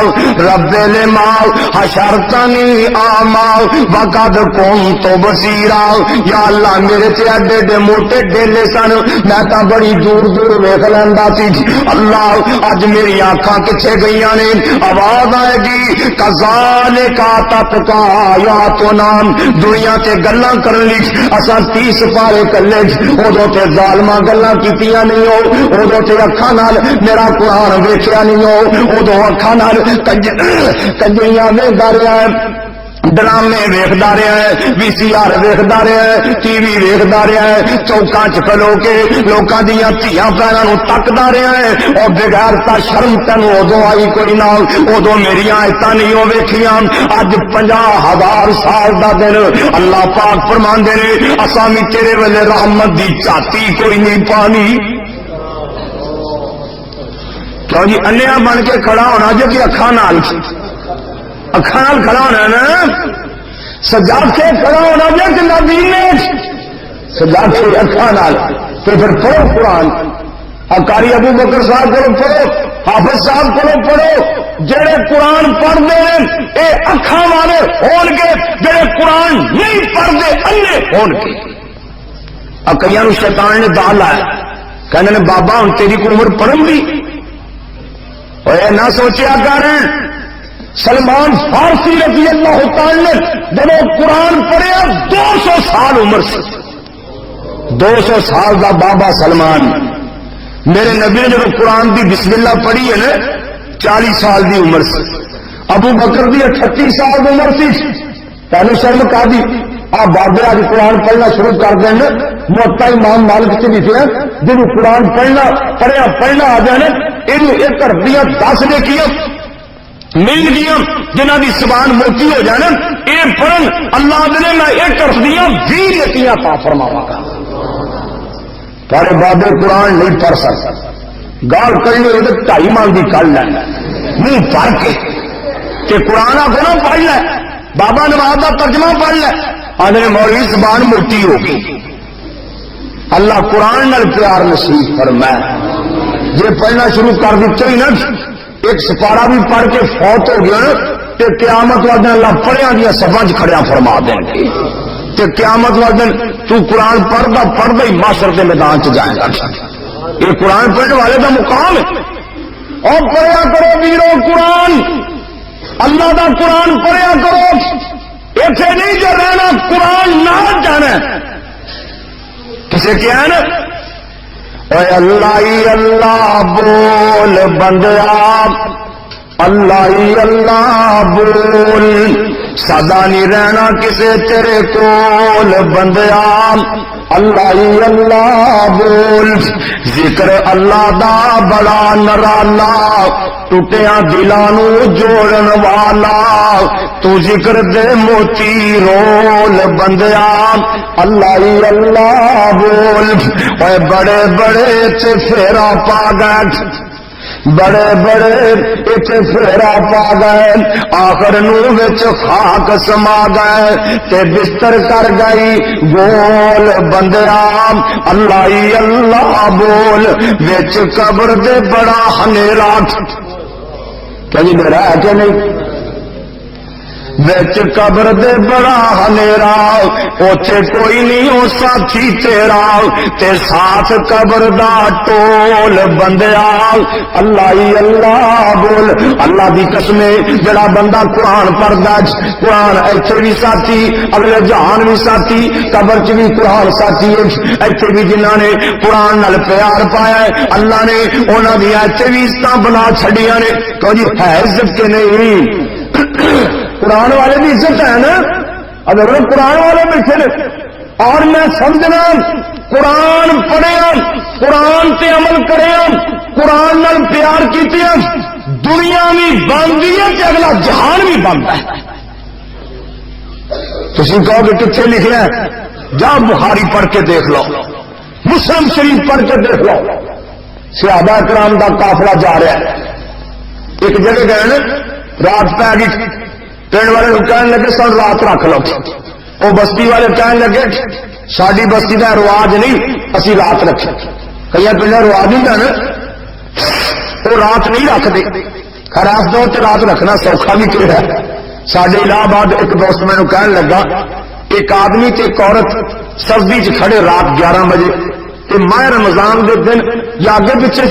Speaker 1: رب مال حشرتنی آمال وقد کنت بصیرا, یا اللہ میرے تے ایڈے ایڈے موٹے ڈیلے سن, میں تا بڑی دور دور ویکھ لیندا سی. اللہ اج میری آنکھاں کتھے گئیاں نے, آواز آئے گی کذالک تتقا آیاتنا, دنیا تے گلاں کرن لکھ اساں 30 پارے کلے, اودوں تے ظالماں گلاں کیتیاں نہیں ہو, ادو اکھاں نال میرا قرآن ویکھیا نہیں ہو, ادو اکھاں نال کنجریاں ویکھدا رہیا ہے. ڈرامے ویکھدا رہا ہے، وی سی آر ویکھدا رہا ہے، ٹی وی ویکھدا رہا ہے، چوکاں چ کھلو کے لوکاں دیاں دھیاں بہناں نوں تکدا رہا ہے، اور بغیرتا شرم تینوں ادوں آئی کوئی نہ، ادوں میریاں آیتاں نہیں او ویکھیاں۔ اج 50,000 سال دا دن اللہ پاک فرماندے نے اساں وی تیرے ویلے رحمت دی چاتی کوئی نہیں پانی۔ کیوں جی انیا بن کے کھڑا ہونا جو کہ اکھاں نال کھڑا ہونا نا، سجا کے کھڑا ہونا جو کہ نبی نے سجا کے اکھاں نال، تو پھر پڑھو قرآن، قاری ابو بکر صاحب کو پڑھو، حافظ صاحب کو پڑھو، جڑے قرآن پڑھتے ہیں اے اکھاں والے ہون گے، جڑے قرآن نہیں پڑھتے انے ہون گے۔ کئیاں نوں شیطان نے دال لایا، کہنے نے بابا ہن تیری کو عمر پڑھن دی، اے نہ سوچیا کر سلمان فارسی رضی اللہ تعالی نے جب قرآن پڑھیا 200 سال عمر سے، 200 سال دا بابا سلمان، میرے نبی نے جب قرآن دی بسم اللہ پڑھی ہے نا 40 سال دی عمر سے، ابو بکر دی 38 سال دی عمر سی، پہلے شرم کا دی آپ بابے آج قرآن پڑھنا شروع کر دیں موتا امام مالک سے لکھے جن قرآن پڑھنا آ جانے یہ کرتیاں 10 نیکیاں مل گیا جنہ کی زبان موٹی ہو جانا یہ پڑھن اللہ دے میں ایک کرتیاں 20 نیکیاں پا فرماواں گا۔ تارے بابے قرآن نہیں پڑھ سکتا، گال کرنی ہوئے تو 2.5 مال کی کل ہے منہ پڑھ کے کہ قرآن آپ کو نہ پڑھ لے، بابا نواز کا ترجمہ پڑھ لے، آدھے مولوی زبان موٹی ہوگی۔ اللہ قرآن نال پیار نصیب فرمائے، جے پڑھنا شروع کر دیتے ہی نا ایک سپارہ بھی پڑھ کے فوت ہو گیا نا کہ قیامت والے دن اللہ پڑھیا دیا سبھاں کھڑیاں فرما دیں گے کہ قیامت والے دن تو قرآن پڑھدا ہی معاشر کے میدان چ جائے گا۔ یہ قرآن پڑھنے والے کا مقام ہے، اور پڑھیا کرو ویرو قرآن، اللہ دا قرآن پڑھیا کرو، ایتھے نہیں جو رہنا قرآن نہ جانا کسے کیا ہے نا اے اللہ ہی اللہ بول بندیا، اللہ ہی اللہ بول، سدا نہیں رہنا کسے تیرے کول بندیا، اللہ ہی اللہ بول، ذکر اللہ دا بڑا نرالا، ٹوٹیاں دلانو جوڑن والا، تو ذکر دے موتی رول بندیا، اللہ ہی اللہ بول۔ اے بڑے بڑے تے پھیرا پا گئے، بڑے بڑے اتنے پھیرا پا گئے، آخر نو وچ خاک سما گئے تے بستر کر گئی گول بندیا، اللہ ہی اللہ بول، وچ قبر دے بڑا ہنیرا، کیا جی میرا ہے کہ نہیں، وچ قبر دے بڑا ہنیرا، اوتھے کوئی نہیں ہو ساتھی تیرا، تے ساتھ قبر دا ٹول بندیا، اللہ ہی اللہ بول۔ اللہ دی قسم جڑا بندہ قرآن پڑھدا، قرآن ایتھے بھی ساتھی، اگلے جہان بھی ساتھی، قبر چ بھی قرآن ساتھی ہے، ایتھے بھی جنہاں نے قرآن نال پیار پایا ہے اللہ نے انہاں دی ایتھے بھی عزتاں بنا چھڑیاں نے، کہ جی ہے عزت کے نہیں، قرآن والے بھی عزت ہے نا، اگر قرآن والے بیٹھے نے، اور میں سمجھنا قرآن پڑھیا، قرآن تے عمل کریا، قرآن نال پیار کیتیا، دنیا بھی بنتی ہے تے اگلا جہان بھی بنتا ہے۔ تسی کہو کہ کتنے لکھنا ہے، جا بخاری پڑھ کے دیکھ لو، مسلم شریف پڑھ کے دیکھ لو، صحابہ کرام دا قافلہ جا رہا ہے، ایک جگہ گئے نا، رات پہ گئی، پنڈ والے کہنے لگے سن رات رکھ لو، وہ بستی والے کہنے لگے ساری بستی کا رواج نہیں اسی رات رکھے، کئی پنڈ رواج نہیں نا وہ رات نہیں رکھتے، خراب دور سے رات رکھنا سوکھا بھی کہڑا ہے۔ سڈے الہ آباد ایک دوست مینو کہنے لگا ایک آدمی تے ایک عورت سردی چ کھڑے رات 11 بجے تے ماہ رمضان کے دن یا اگے پیچھے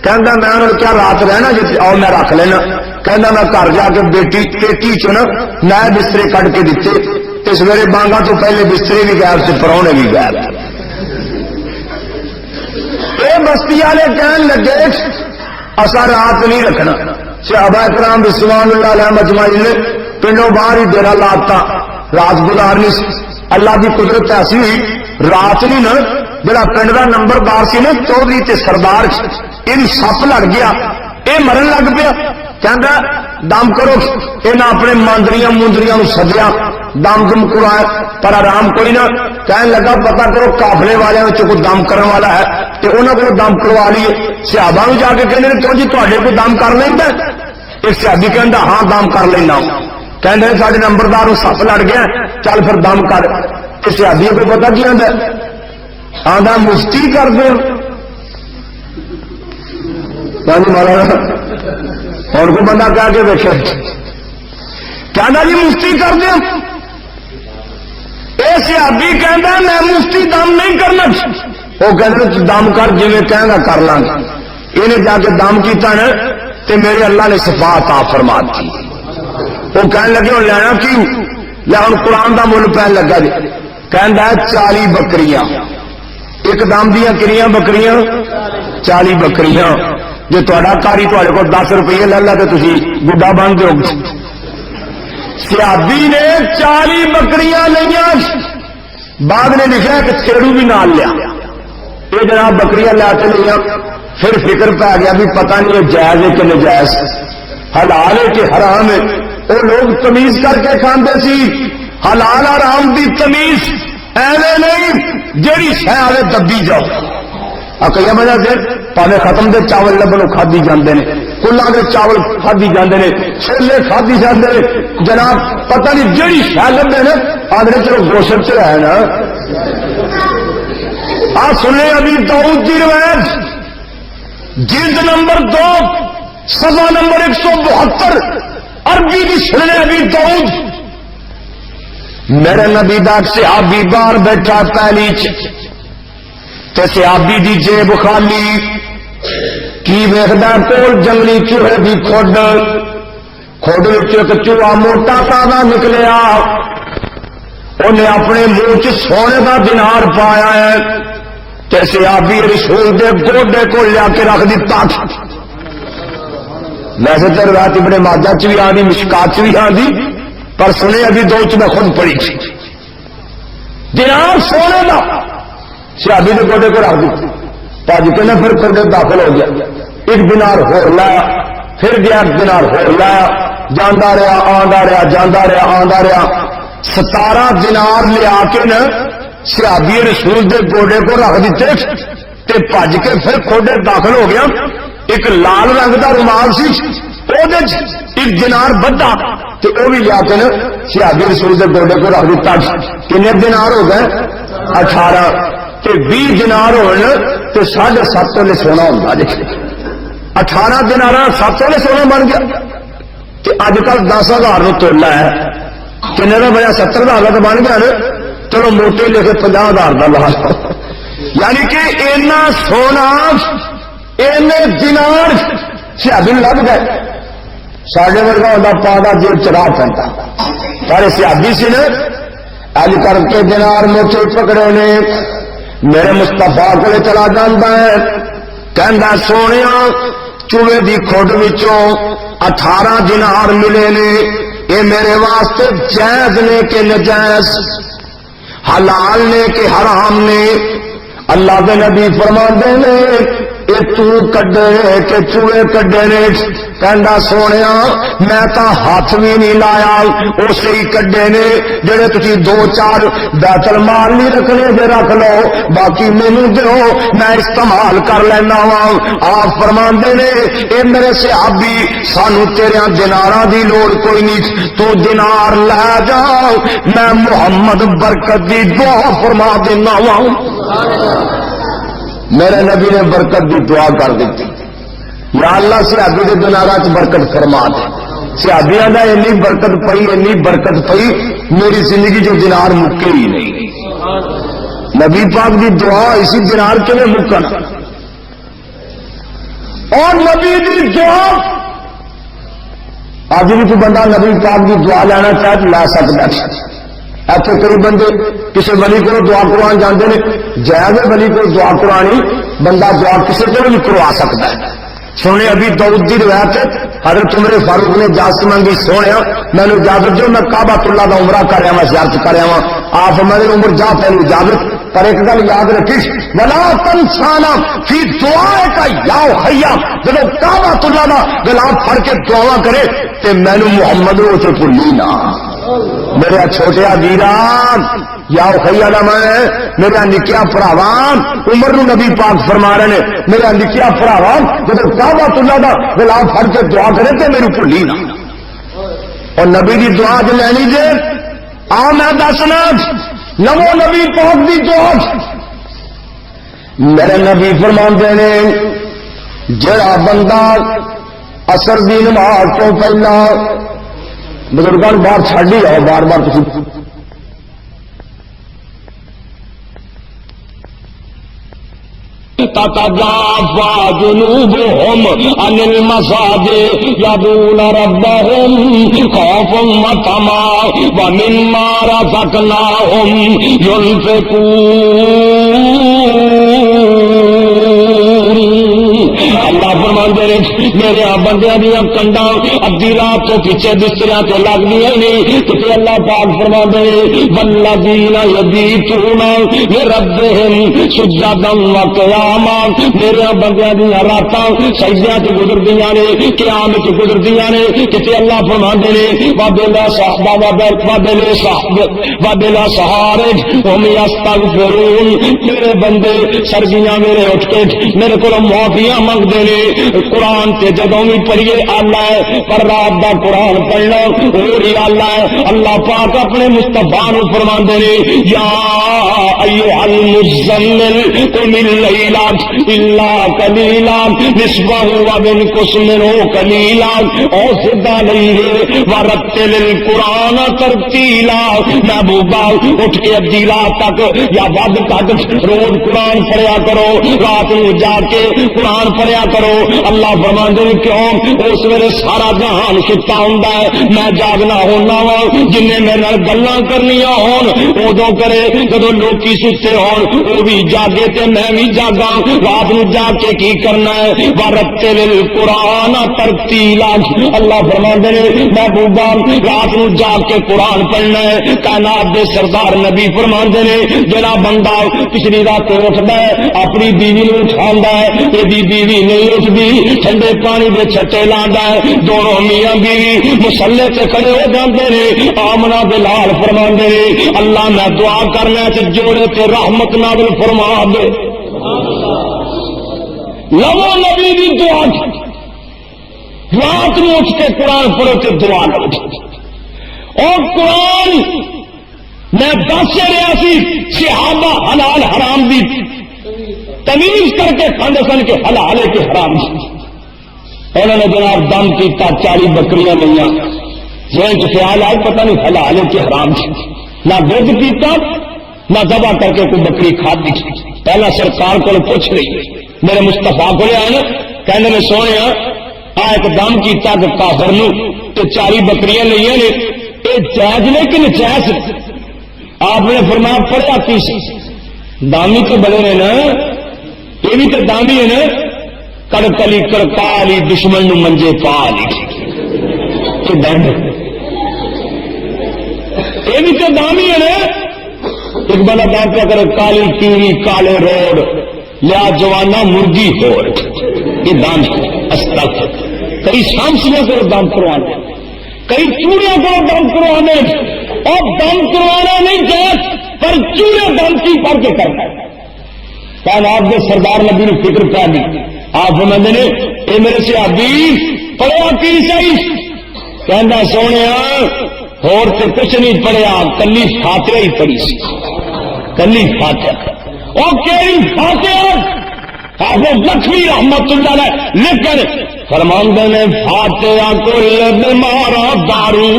Speaker 1: کہندا میں انہوں نے کیا رات رہنا جی آؤ میں رکھ لینا، کہندا میں گھر جا کے بیٹی پیٹی چ نا نئے بسترے کٹ کے دیتے تے سویرے بانگا تو پہلے بسترے بھی غائب سے پرونے بھی غائب۔ یہ بستی والے کہن لگے اسا رات نہیں رکھنا، صحابہ کرام رضوان اللہ علیہم اجمعین نے پنڈوں باہر ہی ڈیرا لاتا رات گزارنی سی. اللہ کی قدرت ایسی ہوئی رات نہیں نا جڑا پنڈ کا نمبردار سی نا چودھری تے سردار یہ سپ لگ گیا یہ مرن لگ پیا کہندا دم کرو. انہیں اپنے ماندریاں مندریاں سدیا دم دم کرایا پر آرام کوئی نہ کہنے لگا پتا کرو قافلے والوں میں کوئی دم کرنے والا ہے تو انہوں کو دم کروا لیے. صحابہ بھی جا کے کہنے کیوں جی تے کو دم کر لینا. ایک صحابی کہندا ہاں دم کر لینا. کہنے سارے نمبردار سپ لڑ گیا چل پھر دم کر. صحابی کو پتا کی آدھا مفتی کر دے اور کو بندہ کہہ کے دیکھے کہنا جی مفتی کر دیا. یہ صحابی کہنا میں مفتی دم نہیں کرنا. وہ کہتے دم کر جی کہنا کر لاں گا. انہیں جا کے دم کیتا نا تے میرے اللہ نے شفا عطا فرما دی. وہ کہنے لگے اور لینا کیوں لے ہوں قرآن دا مل پہن لگا جی کہنا 40 بکریاں ایک دم دیا کنیاں بکریاں 40 بکریاں. جو تا کاری تے کو 10 روپیے لے لا تو تھی گڈا بن دو. صحابی نے 40 بکریاں لیا. بعد نے لکھا کہ چھیڑو بھی نال لیا. یہ جناب بکریاں لے کے لیا. پھر فکر پہ گیا بھی پتہ نہیں یہ جائز ہے کہ نجائز حلال ہے کہ حرام ہے. وہ لوگ تمیز کر کے کھاندے سی. حلال حرام دی تمیز ایویں نہیں جیڑی شے آوے دبی جاؤ. کئی وجہ سے پاوے ختم دے چاول لبنوں کھادی جاندے نے کلا کے چاول کھادی جاندے نے چھولے کھادی جاندے نے. جناب پتہ نہیں جیڑی شے لبے نا آدھے چلو گوشت چ ہے نا. آ سنے ابھی داؤد کی روایت جلد نمبر 2 صفحہ نمبر 172 عربی کی سنے ابھی داؤد. میرے نبی دا صحابی باہر بیٹھا پہلی تے صحابی دی جیب خالی کی ویکھدا کول جنگلی چوہے دی کھڈ وچ ایک چوہا موٹا تازہ نکلیا. انہیں اپنے منہ چ سونے کا دینار پایا ہے تے صحابی رسول دے گوڈے کو لیا کے رکھ دتا. ویسے تو روایت ابن ماجہ چ بھی آدھی مشکات چ بھی آدھی پر سنے ابھی 2 چ میں خود پڑھی تھی. دینار سونے کا صحابی نے گوڈے کو رکھ دی. پاج کے نا پھر کھڈے داخل ہو گیا. ایک دینار ہور لایا پھر گیا ایک دینار ہور لایا جانا رہا آندا رہا جانا رہا آندا رہا. 17 دینار لیا کے نا صحابی رسول دے گوڈے کو رکھ دیتے تے بھج کے پھر کھوڈے داخل ہو گیا. ایک لال رنگ دا رومال سی ایک دینار بدھا تے وہ بھی لیا کے نا صحابی رسول دے گوڈے کو رکھ دیتا. کنے دینار ہو گئے 18 تے 20 دینار ہونے تے 7.5 تولے سونا ہوتا. 18 دینار 7 تولے سونا بن گیا. تے اج کل 10,000 تولا ہے کنے کا بنیا 70,000 کا بن گیا نا. چلو موٹے لکھے 50,000 کا لا لو. یعنی کہ اینا سونا اینے دینار صحابی لگ گئے. ساڈے ورگا ہوتا پادا جیب چلا پہنتا سارے صحابی سی نے اج کر کے دینار موٹے پکڑے نے. میرے مستفا کو چلا جاتا ہے کہندا سونے چوہے دی کھڈ وچوں 18 دینار ملے نے. یہ میرے واسطے جائز نے کہ نجائز حلال نے کہ حرام نے. اللہ کے نبی فرماندے نے یہ تو کڈے کہ چوہے کڈے نے. کہندا سونیا میں تا ہاتھ بھی نہیں لایا اسے ہی کڈے نے جڑے تسی 2-4 بیت المال نہیں رکھنے دے رکھ لو باقی مینوں دیو میں استعمال کر لینا وا. آپ فرماندے نے اے میرے صحابی سانو تیرے دیناراں دی لوڑ کوئی نہیں تو دینار لے جا میں محمد برکت دی دعا فرما دینا وا. میرے نبی نے برکت دی دعا کر دیتی یا اللہ صحابی دے دیناراں برکت فرما دے. صحابیاں دا اتنی برکت پئی اتنی برکت پئی میری زندگی جو دینار مکے ہی نہیں. نبی پاک دی دعا اسی دینار کے لیے مکن اور نبی دی دعا اج بھی کوئی بندہ نبی پاک دی دعا لینا چاہے تو لا سکتا ہے. ایسے کئی بندے کسی ولی کو دعا قرآن جانے نے جائز ولی کو دعا قرآنی بندہ دعا کسی کو بھی کروا سکتا ہے. سونے ابھی داؤد دی روایت حضرت عمر فاروق نے اجازت مانگی، سونے میں نے اجازت جو میں کعبۃ اللہ کا عمرہ کر رہا ہوں، زیارت کر رہا ہوں. آپ فرماتے ہیں عمر جا پہلے اجازت، پر ایک گل یاد رکھیش، ولا تنسانا فی دعائے کا یا حیا، جب کعبۃ اللہ کا غلاف پھڑ کے دعا کرے تے مینوں محمد نو تے بھولی نہ. میرا چھوٹیا ویران یا خیا دا میں میرا نکیا بھراواں عمر نو نبی پاک فرما رہے نے، میرا نکیا بھراواں جب کعبۃ اللہ دا غلاف پھڑ کے دعا کرے تے میرے بھولی نہ. اور نبی دی دعا جو لینی جے آ میں دسنا نمو نبی پاک دی دعا. میرے نبی فرماندے نے جڑا بندہ عصر دی نماز تو پہلا، بزرگان باہر چھڈ ہی آؤ بار بار تسی تتجافى جنوبهم عن المضاجع يدعون ربهم خوفا وطمعا ومما رزقناهم ينفقون. اللہ فرماندے نے میرے بندیاں دیاں کنڈاں ادھی رات تو پیچھے بستریاں تے لگ گئی نہیں تے اللہ پاک فرماندے والذین یبیتون لربہم سجدا وقیاما. میرے بندیاں دیاں راتاں سجدیاں تے گزردیاں نے، قیام تے گزردیاں نے تے اللہ فرماندے نے وبلا صحبہ وبلا سہارج ہم یستغفرون. میرے بندے سرگیاں میرے اٹھ کے میرے کو معافیاں منگتے ہیں. قرآن تے جدوں بھی پڑھیے اللہ ہے، پر رات دا قرآن پڑھنا اور ہی اللہ ہے. اللہ پاک اپنے مصطفیٰ نو فرماندے نے یا ایھا المزمل قم اللیل الا قلیلا نصفہ وانقص منہ قلیلا او زد علیہ ورتل القرآن ترتیلا. محبوبہ اٹھ کے ادھی رات تک یا ود تک روز قرآن پڑھیا کرو، رات نو جا کے قرآن پڑھیا کرو. اللہ فرماندے نے کیوں؟ اس ویلے سارا جہان ستا ہوندا ہے، میں جاگنا ہونا وا. جن نے میرے نال گلاں کرنیاں ہون ادو کرے جدوں لوکی ستے ہون، وہ بھی جاگے تے میں بھی جاگاں. رات نو جاگ کے کی کرنا ہے؟ ورتل القرآن ترتیلا. اللہ فرماندے نے محبوبہ رات نو جاگ کے قرآن پڑھنا ہے. کائنات دے سردار نبی فرماندے نے جڑا بندہ پچھلی رات اٹھدا ہے اپنی بیوی نو اٹھاوندا ہے، ایدی بیوی نہیں اٹھدی، ٹھنڈے پانی دے چھٹے لاندا ہے. دونوں میاں بیوی مصلے تے کھڑے ہو جاندے نے. آمنہ بلال فرماندے نے اللہ میں دعا کرنا تے جوڑے تے رحمت نازل فرما دے. لو نبی دی دعا رات میں اٹھ کے قرآن پڑھو تے دعا لو. اور قرآن میں دس رہا سی صحابہ حلال حرام دی تمیز کر کے کھاندے سن کے حلال ہے کہ حرام سی. انہوں نے جناب دم کیتا 40 بکریاں لیا، ذہن چ خیال آئے پتہ نہیں حلال ہے کہ حرام سی. نہ دودھ پیتا نہ ذبح کر کے کوئی بکری کھا دی. پہلا سرکار کو پوچھ رہی میرے مصطفیٰ کو آئے نا کہنے میں سونے ایک دم کیتا کہ کافر نو تو 40 بکریاں لیا نے، یہ جائز نے کہ نجائز؟ آپ نے فرمایا پڑھا کی دامی تو بڑے نے نا، یہ بھی تو دامی ہے نا. کڑکلی کڑکالی دشمن نو منجے پا لی تو دم، یہ بھی تو دامی ہے نا. ایک بندہ دام پہ کرے کالی کیڑی کالے روڈ لیا جوانا مرغی ہور، یہ دام استغفر. کئی شامسیاں کرو دم کروانے، کئی چوڑیاں کرو دم کروانے، اور دم کروانا نہیں جائز پر چوڑے دم کی پڑھ کے کرنا ہے. کائنات کے سردار نبی نے فکر پہ دی. آپ فرماندے نے اے میرے صحابی پڑھیا کی صحیح؟ کہندا سونے اور تے کچھ نہیں پڑھیا، کلی فاتحہ ہی پڑھی سی، کلی فاتحہ. اور کیڑی فاتحہ؟ حافظ لکھوی رحمت اللہ علیہ لیکن فرماندے نے فاتحہ کل بیمارا دارو،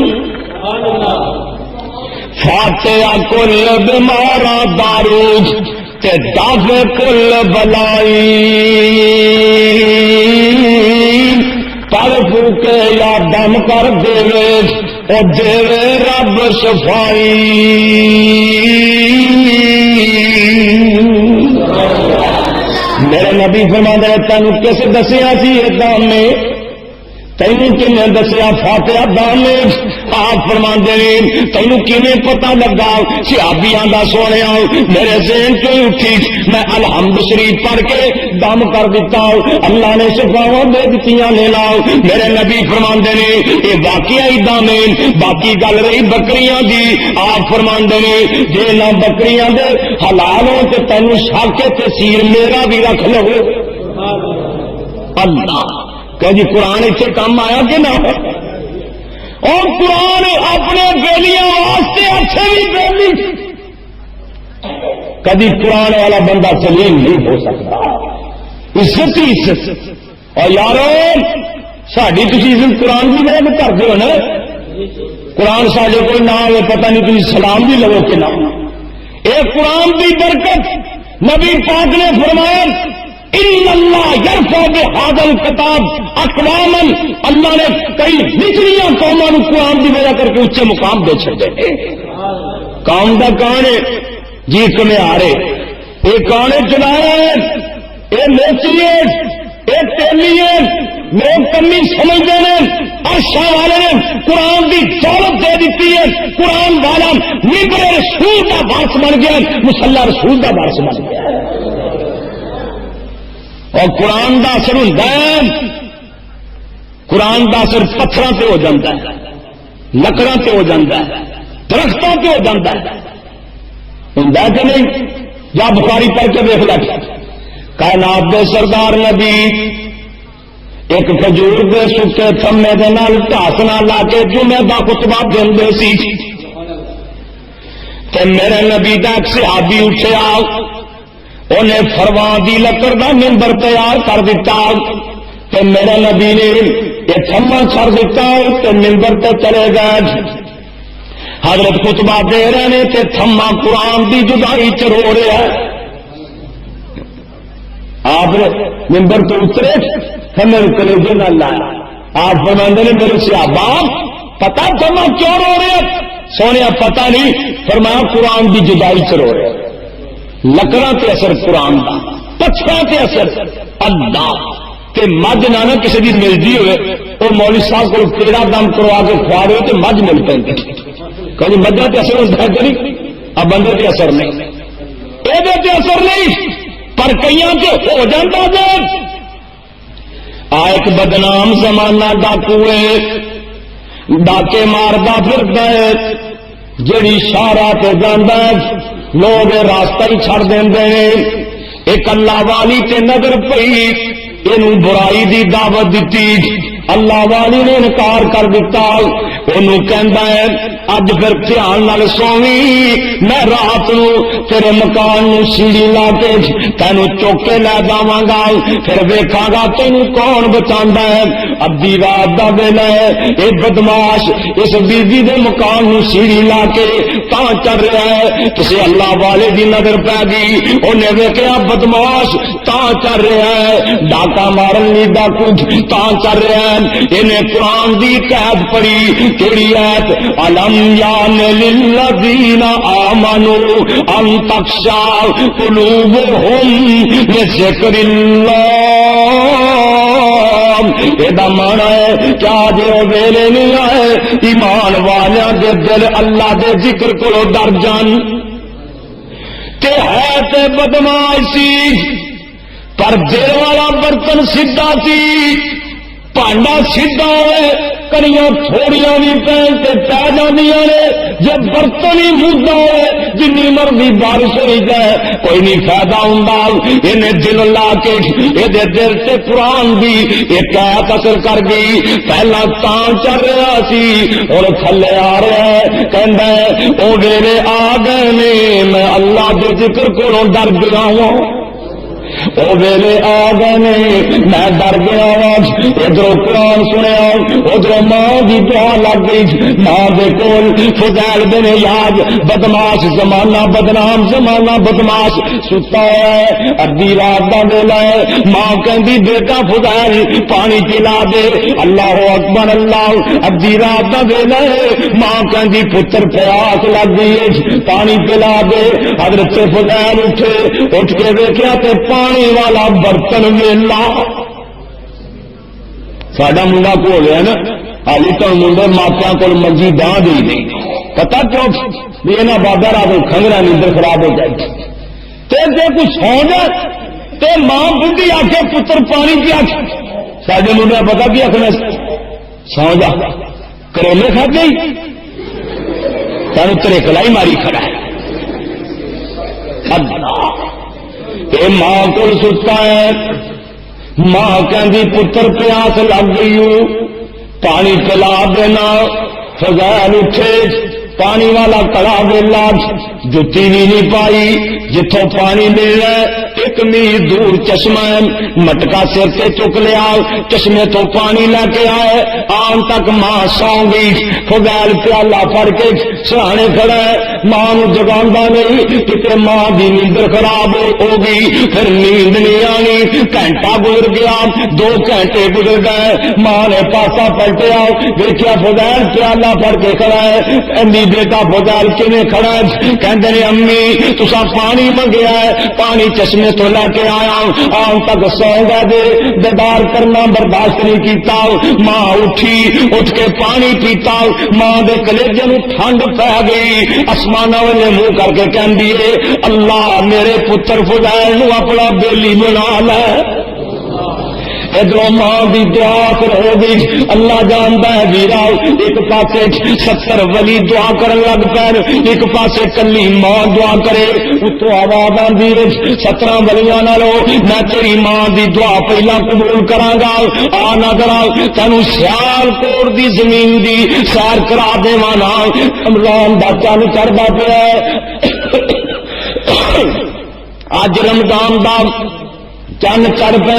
Speaker 1: فاتحہ کل بیمارا دارو تے دافع کل بلائی. پڑھ پھوکے یا دم کر دے اور دے رب شفائی. میرے نبی فرماندے نے تینوں کس دسیا سی یہ دم میں؟ تینوں کنے دسیا فاتحہ دامے؟ آپ فرماندے نے تینوں کنے پتہ لگا؟ صحابیاں دا سونیا میرے ذہن چ اٹھی، میں الحمد شریف پڑھ کے دم کر دیتا، اللہ نے شفاواں دے دتیاں نے نال۔ میرے نبی فرماندے نے یہ واقعہ ہی دامے۔ باقی گل رہی بکریاں دی، آپ فرماندے نے جے نہ بکریاں دے حلال ہو تے تینوں شاکے تے سیر میرا بھی رکھ لو۔ اللہ کہ جی قرآن اتنے کام آیا کہ نہ؟ اور قرآن اپنے بیلیاں واسطے اچھے بھی بیلی، کبھی قرآن والا بندہ سلیم نہیں ہو سکتا۔ عزت ہی عزت۔ اور یارو ساری تھی عزت قرآن کی محنت کرتے ہو نا، قرآن سارے کوئی نہ ہوئے پتہ نہیں تھی سلام بھی لو کہ نہ۔ اے قرآن کی برکت نبی پاک نے فرمایا ان اللہ یرفع بہذا الکتاب اقواما، اللہ نے کئی نچلیاں قوموں کو قرآن کی وجہ کر کے اچھے مقام دے چھڑے۔ قوم دا کون ہے جی کمے آ رہے، یہ کون ہے چلایا ہے، یہ نیچری ہے، یہ تیلی ہے، لوگ کمی سمجھتے ہیں۔ عرشاں والے نے قرآن کی دولت دے دیتی ہے، قرآن والا ممبر رسول کا وارث بن گیا، مصلی رسول کا وارث بن گیا۔ اور قرآن دا اثر ہوتا ہے، قرآن دا اثر پتھراں تے ہو جاتا ہے، لکڑاں تے ہو جاتا ہے، درختوں تے ہو جاتا ہے، ہوندا کہ نہیں؟ یا بخاری پڑھ کے دیکھ لے، کائنات دے سردار نبی ایک کھجور دے سکے تھمے دے نال ٹھاس نہ لا کے جمعے دا خطبہ دیندے سی، تے میرے نبی دا ایک صحابی اٹھیا، انہیں فرمان دی لکڑ دا ممبر تیار کر دیتا، تے میرے نبی نے یہ تھما چھڑ دیتا تے ممبر تے چلے گئے۔ حضرت خطبہ دے رہے نے تے تھما قرآن دی جدائی چ رو رہا ہے۔ آپ ممبر تو اترے تھمے کلیجے نہ لایا، آپ فرماندے نے میرے صحابہ پتا تھما کیوں رو رہے؟ سونے پتہ نہیں، فرمایا قرآن دی جدائی چ رو رہے، لکڑاں تے اثر قرآن دا، پتھراں تے اثر اللہ تے مجھ نہ کسی دی ملتی ہوئے، وہ مولوی صاحب کو کیڑا دم کروا کے کھوا رہے تو مجھ مل پہ کہیں مجھا تے اثر ہوتا ہے کہ نہیں؟ اب بندے تے اثر نہیں، یہ تے اثر نہیں، پر کئیاں تے ہو جاتا ہے۔ ایک بدنام زمانہ ڈاکو ہے، ڈاکے ماردا پھردا ہے، جڑی شاہراہ تے جاندا ہے لوگ راستہ ہی چھڑ دیندے ہیں۔ ایک اللہ والی تے نظر پئی، اینوں برائی دی دعوت دتی، اللہ والی نے انکار کر دیتا، انہوں کہندا ہے اج پھر دھیان نال سوویں، میں رات نو تیرے مکان نو سیڑھی لا کے تینوں چوک کے لے جاواں گا، پھر ویکھاں گا تینوں کون بچاندا ہے۔ ادھی رات دا ویلا ہے، اے بدماش اس بیوی دے مکان نو سیڑھی لا کے تاں چڑھ رہا ہے، کسی اللہ والے دی نظر پہ گئی، انہیں ویکھیا بدماش تاں چڑھ رہا ہے، ڈاکا مارن لی ڈاکو تاں چڑھ رہا ہے۔ انہیں قرآن دی قید پڑھی، کیڑی آیت؟ الم یان للذین آمنوا ان تخشع قلوبهم لذکر اللہ۔ یہ مانا ہے کیا جو ویلے نہیں آئے ایمان والیاں دے دل اللہ دے ذکر کو ڈر جان، تے ہے تے بدماشی پر دل والا برتن سیدھا سی، پانڈا سیدھا ہوئے کڑیاں تھوڑیاں بھی پہن کے پہ جانیاں نے، جب برتن ہی مدعا ہوئے جنی مرضی بارش ہوئی جائے کوئی نہیں فائدہ ہوں۔ انہیں دل لا کے یہ دل سے قرآن دی ایک آیت اثر کر گئی، پہلا تاں چڑھ رہا سی اور تھلے آ رہا ہے، کہندا ہے او ویلے آ گئے نے میں اللہ دے ذکر کو ڈر گیا ہوں، او ویلے آ گئے نے میں ڈر گیا ہوں۔ ادھر قرآن سنیا، ادھر ماں کی دعا لگ گئی، ماں دے کول فضیل بن یاد بدماش زمانہ بدنام زمانہ بدماش ستا ہے، ادھی رات دا ویلا ہے، ماں کہندی بیٹا فضیل پانی پلا دے، اللہ اکبر اللہ، ادھی رات دا ویلا ہے، ماں کہندی پتر پیاس لگ گئی پانی پلا دے۔ حضرت فضیل اٹھے، اٹھ کے دیکھا تے پانی والا برتن ویلا، ساڈا منڈا کو گیا نا حالی تو منڈے ماپیا کو منجی داں دی نہیں پتا کیوں بھی یہاں بابا رات کھنگرا نیندر خراب ہو جائے تو جی کوئی سو جائے تو ماں بڑھی آ کے پتر پانی کی آخ سارے منڈے پتا کی آخنا سو جا کریلے کھا گئی سانو تریکلا ہی ماری کھڑا ہے یہ ماں کو ستا ہے ماں کہ پتر پیاس لگ گئی پانی پلا دینا فضائل اٹھے پانی والا کڑا ویلا جتی بھی نہیں پائی جتوں پانی ملنا ایک میل دور چشمہ مٹکا سر سے چک لیا چشمے تو پانی لے کے آئے آن تک ماں سو گئی فضائل پیالہ پڑ کے سرانے کھڑا ہے ماں جگا نہیں کتنے ماں کی نیندر خراب ہو گئی پھر نیند نہیں آنی گھنٹہ گزر گیا 2 گھنٹے گزر گئے ماں نے پاسا پلٹیا دیکھا فضائل پیالہ پڑ کے کھڑا ہے بیٹا فضائل کیویں کھڑا ہے کہندے نے امی تساں پانی منگیا ہے پانی چشمے تو لے کے آیا آن تک سو گئے بیدار کرنا برداشت نہیں کیتا ماں اٹھی اٹھ کے پانی پیتا ماں دے کلیجے نوں ٹھنڈ پی گئی آسمان والے منہ کر کے کہندی ہے اللہ میرے پتر فضائل نوں اپنا بیلی بنا لے ادھر ماں کی دعا ہو گئی اللہ جانتا ہے ویرا ایک پاسے 70 ولی دعا کرن لگ پے ایک پاسے کلی ماں دعا کرے اتو آواز آندی 17 ولیاں نالوں میں تیری ماں دی دعا پہلا قبول کراں گا آ نہ کرا تینوں سیال کوٹ دی زمین دی سیر کرا دیواں نا رمضان دا چن چڑھدا پیا اج رمضان دا چن چڑھ پہ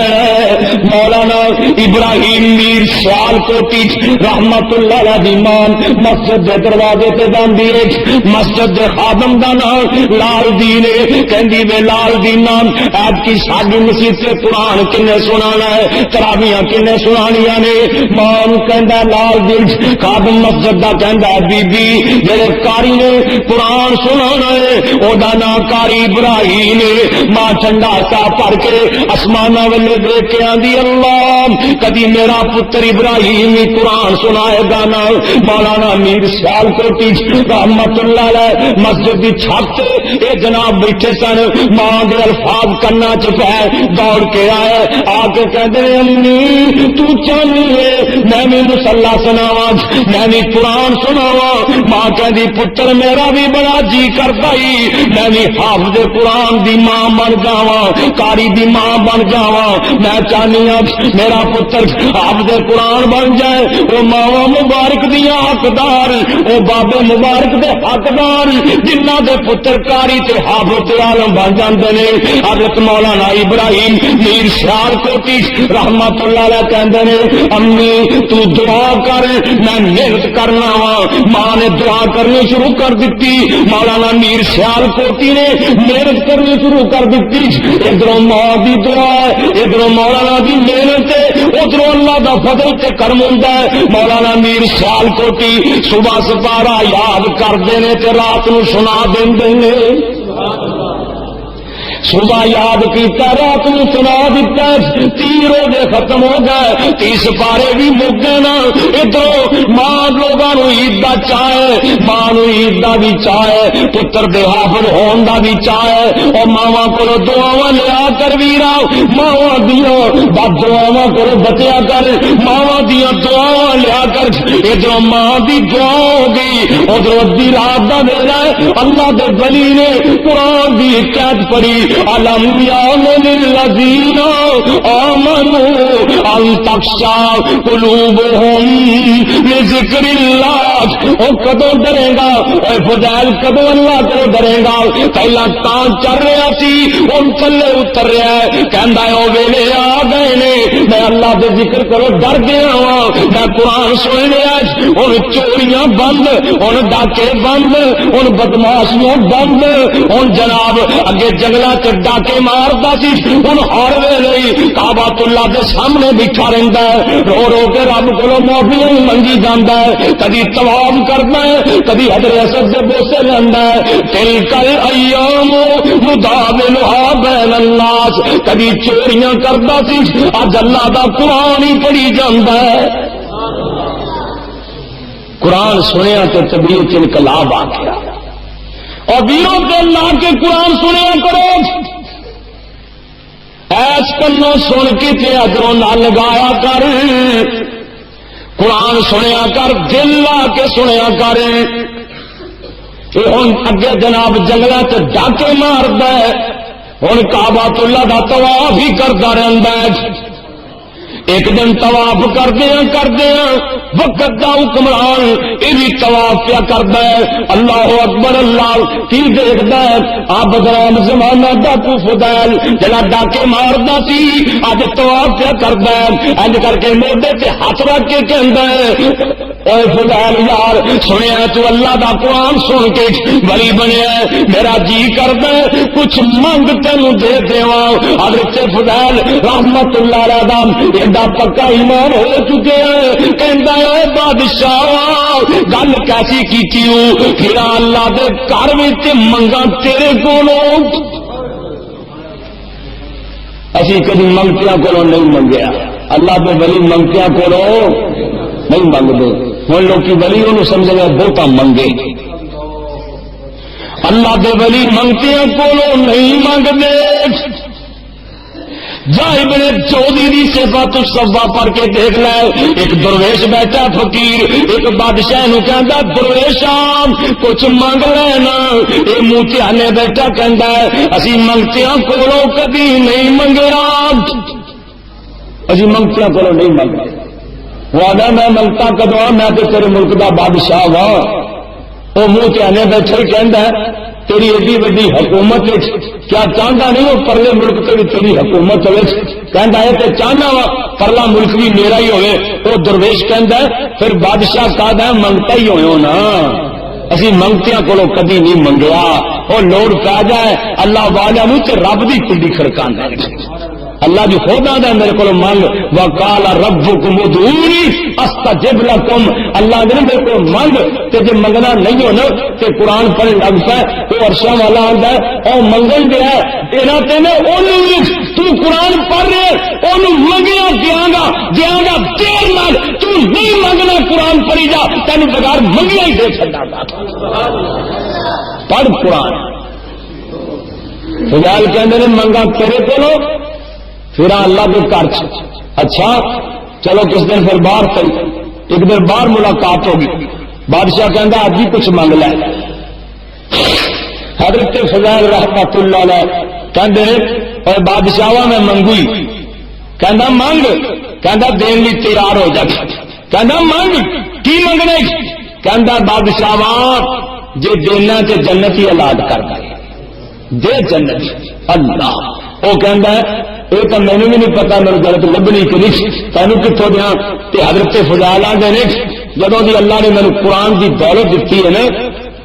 Speaker 1: مولانا ابراہیم میر سیال کوٹی رحمت اللہ علیہ دی مان مسجد دے دروازے تے جاندی ہے مسجد دے خادم دا نام لال دین ہے کہندی وے لال دین نام آج کی ساڈی مسجد تے قرآن کنے سنانا ہے تراویحاں کنے سنانیاں نے مان کہندا لال دین خادم مسجد دا کہندا بی بی جڑے قاری نے قرآن سنانا ہے او دا نام قاری ابراہیم ہے ماں ٹھنڈا سا پڑھ کے آسمان والے دیکھ کے آندی اللہ کدی میرا پتر ابراہیم قرآن سنائے گا نا مولانا میر سیال کوٹی رحمت اللہ علیہ مسجد کی چھت اے جناب بیٹھے سن ماں دے الفاظ کرنا چپے دوڑ کے آئے آ کے کہتے ہیں امی تو چاہنی ہے میں بھی مسلح سناواں میں بھی قرآن سناواں ماں کہندی پتر میرا بھی بڑا جی کرتا ہی میں بھی حافظ قرآن دی ماں بن جاواں قاری دی ماں بن جاواں میں چاہنی ہوں میرا پتر حافظ قرآن بن جائے وہ ماواں مبارک دیا حقدار وہ بابے مبارک دے حقدار جنہ دے پتر کاری تے حافظ تے عالم بن جاندے نے حضرت مولانا ابراہیم میر سیال کوٹی رحمت اللہ علیہ کہندے نے امی تو دعا کر میں محنت کرنا وا ماں نے دعا کرنی شروع کر دیتی مولانا میر سیال کوٹی نے محنت کرنی شروع کر دیتی ادھر ماں دی دعا ادھر مولانا دی محنت ادھر اللہ دا فضل تے کرم ہوندا ہے مولانا میر سیال کوٹی صبح سپارہ یاد کرتے ہیں تے رات نو سنا دیندے نے صبح یاد کیتا رات نو سنا دیتا 30 روزے ختم ہو گئے 30 پارے بھی مک گئے نا ادھر ماں لوگوں عید دا چاہے ماں نو عید دا بھی چاہے پتر دے حافظ ہون دا بھی چاہے اور ماواں کو دعاواں لیا کر ویرا ماواں دیاں بد دعاواں کرو بچیا کر ماواں دیاں دعاواں لیا کر ادھر ماں دی دعا ہو گئی ادھر ادھی رات دا ویلا اللہ دے ولی نے قرآن دی حکایت پڑھی ألم يعن للذين آمنوا أن تخشع قلوبهم لذكر الله او کدو ڈرے گا اے فضائل کدو اللہ کو ڈرے گا پہلا تان چل رہا سی ان تھلے اتر رہا ہے کہندا ہے او ویلے آ گئے نے میں اللہ دے ذکر کرو ڈر گیا میں قرآن سن لیا ہوں چوریاں بند ہوں ڈاکے بند ہوں بدماشیاں بند ہوں جناب اگے جنگلوں چ ڈاکے مارتا سی ہوں ہر ویلے کعبۃ اللہ دے سامنے بیٹھا رہتا ہے رو رو کے رب کو معافی منگی جانا ہے کدی طواف کرنا ہے کدی حجر اسود سے بوسے لینا ہے تلک الایام نداولها بین الناس کدی چوریاں کرتا سی اج اللہ دا قرآن ہی پڑھی جاتا ہے قرآن سنیا تو طبیعت انقلاب آ گیا اور ویروں کے لا کے قرآن سنیا کرو ایس کنوں سن کے تے ادھروں نہ لگایا کر قرآن سنیا کر دل لا کے سنیا کر ہوں اگے جناب جنگلوں سے ڈاکے مارد ہوں کعبۃ اللہ دا طواف ہی کرتا رہتا ہے ایک دن طواف کردیا وقت دا حکمران یہ بھی طواف پیا کرتا ہے اللہ اکبر اللہ کی دیکھتا ہے آپ بدرام زمانہ ڈاکو فضیل جڑا ڈاکے ماردا سی اج طواف پیا کرتا ہے اج کر کے موڈے تے ہاتھ رکھ کے کہندا ہے اے فضیل یار سنیا تو اللہ دا قرآن سن کے ولی بنیا میرا جی کردا ہے کچھ منگ تینوں دے دیواں حضرت فضیل رحمت اللہ علیہ دا ایڈا پکا ایمان ہو چکے ہیں کہندا ہے بادشاہ گل کیسی کیتی ہوں پھر اللہ دے گھر وچ منگا تیرے کولوں اسی کبھی منگتیاں کولوں نہیں منگیا اللہ دے ولی منگتیاں کولوں نہیں منگدے ہوں لوگ ولی انہوں سمجھ گئے بہتا منگے اللہ دے ولی منگتیاں کولوں نہیں منگدے جا ابن جوزی دی صفات الصفا پڑھ کے دیکھ لے ایک درویش بیٹھا فقیر ایک بادشاہ نو کہندا درویشاں کچھ منگ لینا اے منہ چانے بیٹھا کہندا ہے اسی منگتیاں کولوں کبھی نہیں منگیا اسی منگتیاں کولوں نہیں منگے وعدہ میں منگتا کدو میں تو تیرے ملک دا بادشاہ وا وہ منہ چانے بیٹھا ہی کہندا ہے تیری ایڈی وڈی حکومت کیا چاہتا نہیں وہ پرلے ملک سے بھی تیری حکومت ہوئے کہندا ہے تے چاہنا وا پرلا ملک بھی میرا ہی ہوئے وہ درویش کہندا ہے پھر بادشاہ کہدا ہے منگتا ہی ہوئے ہو نا اسی منگتیاں کولوں کدی نہیں منگیا وہ لوڑ پی جائے اللہ والا نو تے رب دی کنڈی کھڑکاندا ہے اللہ جی خود آدھا میرے کو منگ وقال ربکم ادعونی استجب لکم اللہ نے میرے کو منگ تے جے منگنا نہیں ہونا تے قرآن پڑھن لگ پے تو عرشاں والا آندا ہے او منگن دیا ہے تیرا تے نے اونوں تو قرآن پڑھ رہے اونوں منگیا دیاں گا دیر نال تو نہیں منگنا قرآن پڑھی جا تینوں بغیر منگیا ہی دے چھڈا گا پڑھ قرآن فضائل کہندے نے منگا تیرے کولوں پھر اللہ کے گھر اچھا چلو کس دن پھر باہر پی ایک دن باہر ملاقات ہوگی بادشاہ کہندا اج ہی کچھ منگ لے حضرت فضیل رحمت اللہ علیہ کہندے اور بادشاہ میں منگوئی کہندا منگ کہندا دین لی تیار ہو جا کہندا منگ کی منگنے کہندا بادشاہ جے دینا تے جنت ہی اولاد کر دے جنت اللہ وہ کہندا ہے یہ تو مینوں بھی نہیں پتا میرے گھر لبنی کہ نہیں تینوں کتوں دیا کہ حضرت فضائل آدھے نے جدوں دی اللہ نے مینوں قرآن دی دولت دیتی ہے نا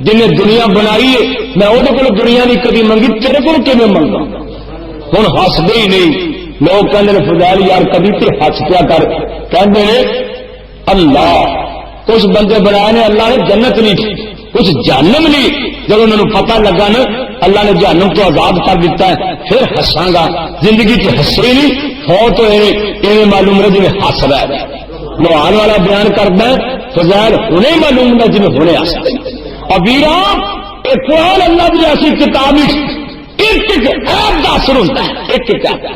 Speaker 1: جن نے دنیا بنائی ہے میں وہ دنیا نہیں کبھی منگی تیرے کو کیوں منگا ہوں ہسدے ہی نہیں لوگ کہتے ہیں فضائل یار کبھی تے ہس کیا کر کہتے ہیں اللہ کچھ بندے بنائے نے اللہ نے جنت نہیں کچھ جہنم نہیں جب انہوں نے پتہ لگا نا اللہ نے جہنم تو آزاد کر دیتا ہے پھر ہساں گا زندگی چ ہسے نہیں فوت ہوئے معلوم رہے جی ہس رہا ہے نوان والا بیان کرتا ہے فضائل انہیں معلوم نہ جی ہونے آ سکتے اور ویرا ایک قرآن اللہ کی ایسی کتاب ایک ایپ کا اثر ہوتا ہے ایک کتاب